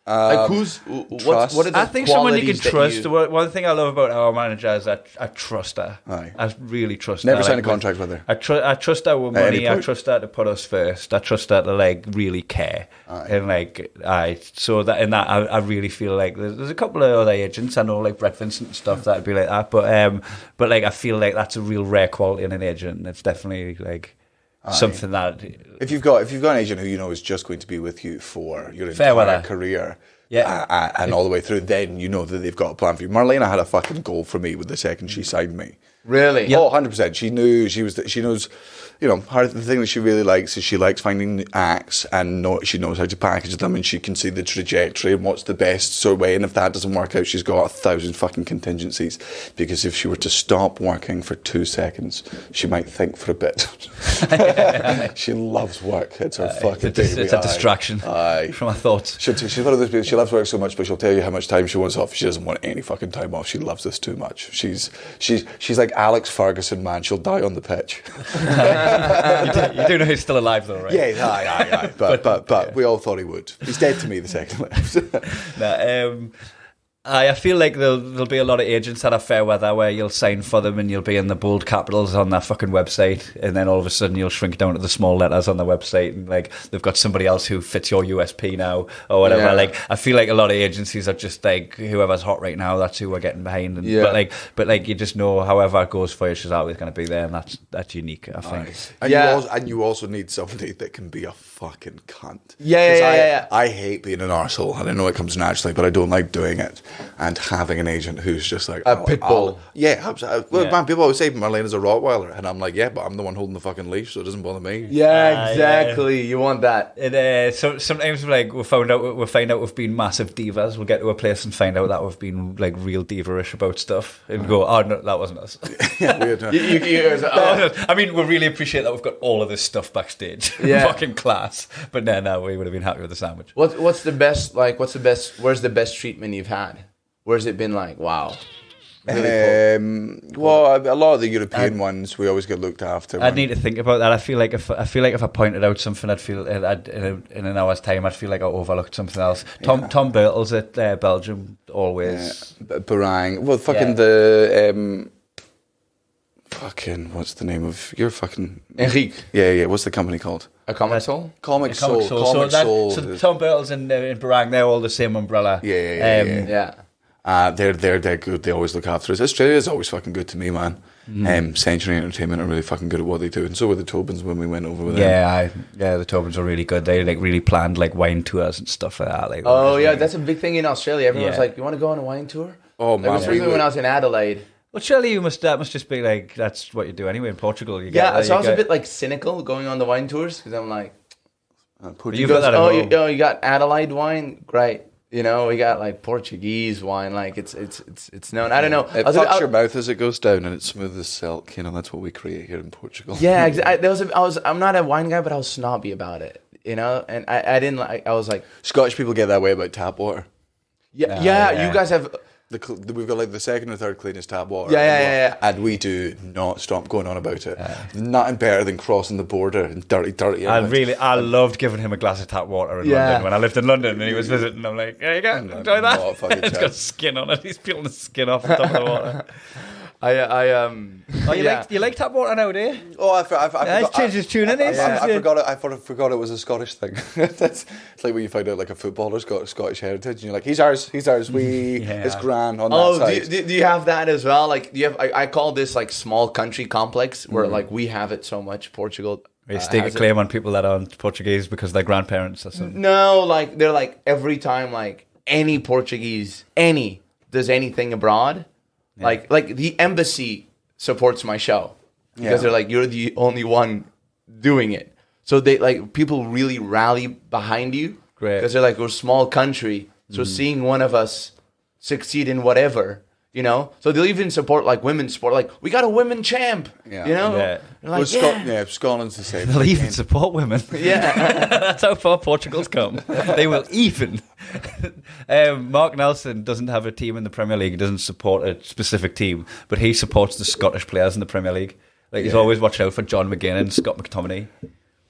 Speaker 5: What are the
Speaker 4: I think someone you can
Speaker 5: qualities that
Speaker 4: trust. One thing I love about our manager is that I trust her.
Speaker 3: Aye.
Speaker 4: I really trust her.
Speaker 3: Never signed a contract with her.
Speaker 4: I trust her with
Speaker 3: At any
Speaker 4: money. I
Speaker 3: point?
Speaker 4: trust her to put us first. I trust her to like really care.
Speaker 3: Aye.
Speaker 4: And so that in that I really feel like there's a couple of other agents I know like Brett Vincent and stuff that'd be like that. But like I feel like that's a real rare quality in an agent. And it's definitely like something that
Speaker 3: if you've got an agent who you know is just going to be with you for your
Speaker 4: Fair
Speaker 3: entire
Speaker 4: weather.
Speaker 3: career,
Speaker 4: Yeah.
Speaker 3: and all the way through, then you know that they've got a plan for you. Marlena had a fucking goal for me with the second she signed me.
Speaker 5: Really?
Speaker 3: Oh, 100%. She knew she knows, you know, the thing that she really likes is she likes finding acts and she knows how to package them, and she can see the trajectory and what's the best sort of way. And if that doesn't work out, she's got 1,000 fucking contingencies, because if she were to stop working for 2 seconds, she might think for a bit. She loves work. It's her fucking baby.
Speaker 4: it's a distraction from her thoughts.
Speaker 3: She's one of those people. She loves work so much, but she'll tell you how much time she wants off. She doesn't want any fucking time off. She loves this too much. She's like Alex Ferguson, man. She'll die on the pitch.
Speaker 4: You do know he's still alive though, right?
Speaker 3: Yeah, aye. But we all thought he would. He's dead to me the second left.
Speaker 4: I feel like there'll be a lot of agents that are fair weather where you'll sign for them and you'll be in the bold capitals on their fucking website, and then all of a sudden you'll shrink down to the small letters on the website, and like they've got somebody else who fits your USP now or whatever.
Speaker 5: Yeah.
Speaker 4: Like I feel like a lot of agencies are just like whoever's hot right now, that's who we're getting behind. And, but like you just know however it goes for you, she's always going to be there, and that's unique. I think.
Speaker 3: And you also need somebody that can be a fucking cunt.
Speaker 5: Yeah.
Speaker 3: I hate being an arsehole, and I know it comes naturally, but I don't like doing it. And having an agent who's just like
Speaker 5: a pit bull.
Speaker 3: Man, people always say Marlena's a Rottweiler, and I'm like, yeah, but I'm the one holding the fucking leash, so it doesn't bother me.
Speaker 5: Yeah, exactly. You want that.
Speaker 4: So sometimes like we find out we've been massive divas. We'll get to a place and find out that we've been like real diva-ish about stuff, and go, oh no, that wasn't us.
Speaker 3: Weird, huh?
Speaker 4: I mean, we really appreciate that we've got all of this stuff backstage.
Speaker 5: Yeah.
Speaker 4: Fucking class. But no, we would have been happy with the sandwich.
Speaker 5: What's the best? Where's the best treatment you've had? Where's it been like, wow? Really cool.
Speaker 3: Well, a lot of the European ones we always get looked after.
Speaker 4: I'd need to think about that. I feel like if I pointed out something, I'd feel in an hour's time, I'd feel like I overlooked something else. Tom Bertels at Belgium always.
Speaker 3: Barang. Well, fucking the fucking what's the name of your fucking
Speaker 5: Enrique?
Speaker 3: Yeah. What's the company called?
Speaker 5: A Comic Soul?
Speaker 3: Comic Soul.
Speaker 4: So Tom Bertels and Barang, they're all the same umbrella.
Speaker 5: Yeah.
Speaker 3: They're good. They always look after us. Australia's always fucking good to me, man. Century Entertainment are really fucking good at what they do, and so were the Tobins when we went over with them.
Speaker 4: The Tobins are really good. They like really planned like wine tours and stuff like that. Like,
Speaker 5: that's a big thing in Australia. Everyone's like, "You want to go on a wine tour?"
Speaker 3: Oh man,
Speaker 5: especially when I was in Adelaide.
Speaker 4: Well, surely that must just be like that's what you do anyway in Portugal.
Speaker 5: So I was a bit like cynical going on the wine tours because I'm like,
Speaker 4: you got
Speaker 5: Adelaide wine, great. You know, we got like Portuguese wine, like it's known. I don't know.
Speaker 3: It fucks your mouth as it goes down, and it's smooth as silk. You know, that's what we create here in Portugal.
Speaker 5: Yeah, exactly. I'm not a wine guy, but I was snobby about it. You know, and I didn't like. I was like,
Speaker 3: Scottish people get that way about tap water.
Speaker 5: Yeah. You guys have.
Speaker 3: We've got like the second or third cleanest tap water.
Speaker 5: Yeah.
Speaker 3: And we do not stop going on about it. Nothing better than crossing the border and dirty.
Speaker 4: I loved giving him a glass of tap water in London when I lived in London and he was visiting. I'm like, there you go, enjoy that. It's got skin on it. He's peeling the skin off the top of the water. You like tap water now, do you?
Speaker 3: Oh, I forgot.
Speaker 4: He's changed his tune, isn't he?
Speaker 3: I forgot it. I forgot it was a Scottish thing. It's like when you find out like a footballer's got Scottish heritage, and you're like, he's ours. It's grand on that side.
Speaker 5: Do you have that as well? Like, do you have? I call this like small country complex where like we have it so much. Portugal.
Speaker 4: You stake a claim on people that aren't Portuguese because they're grandparents or something.
Speaker 5: No, like they're like every time like any Portuguese does anything abroad. Yeah. Like the embassy supports my show because they're like, you're the only one doing it. So they like people really rally behind you.
Speaker 4: Great.
Speaker 5: Because they're like, we're a small country. So seeing one of us succeed in whatever, you know? So they'll even support like women's sport. Like, we got a women champ,
Speaker 3: Yeah.
Speaker 5: you know?
Speaker 4: Yeah.
Speaker 5: They're like, yeah.
Speaker 3: Scotland's the same.
Speaker 4: They'll even support women.
Speaker 5: Yeah.
Speaker 4: That's how far Portugal's come. They will even. Mark Nelson doesn't have a team in the Premier League. He doesn't support a specific team, but he supports the Scottish players in the Premier League. Like he's always watching out for John McGinn and Scott McTominay.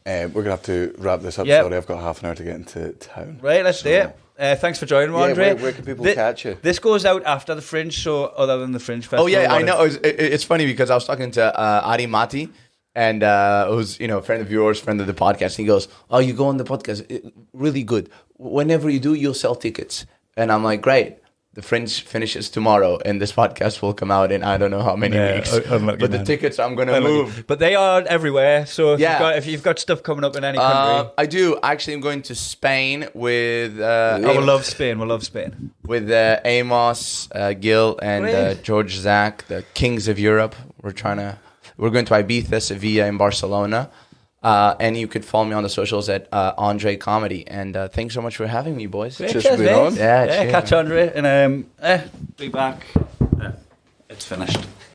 Speaker 3: We're going to have to wrap this up.
Speaker 4: Yep.
Speaker 3: Sorry, I've got half an hour to get into town.
Speaker 4: Right, let's do it. Thanks for joining, Andre.
Speaker 3: Where can people catch you?
Speaker 4: This goes out after the Fringe, so other than the Fringe Festival.
Speaker 5: Oh, yeah, I know. It's funny because I was talking to Ari Mati, and who's, a friend of yours, friend of the podcast. He goes, oh, you go on the podcast. Really good. Whenever you do, you'll sell tickets. And I'm like, great. The Fringe finishes tomorrow, and this podcast will come out in I don't know how many weeks. But the tickets, I'm going to move.
Speaker 4: But they are everywhere. So if you've got stuff coming up in any country.
Speaker 5: I do. Actually, I'm going to Spain with...
Speaker 4: we love Spain. We love Spain.
Speaker 5: With Amos, Gil, and George Zach, the kings of Europe. We're going to Ibiza, Sevilla, and Barcelona. And you could follow me on the socials at Andre Comedy. And thanks so much for having me, boys.
Speaker 4: Just being on.
Speaker 5: Yeah,
Speaker 4: catch Andre and be back. It's finished.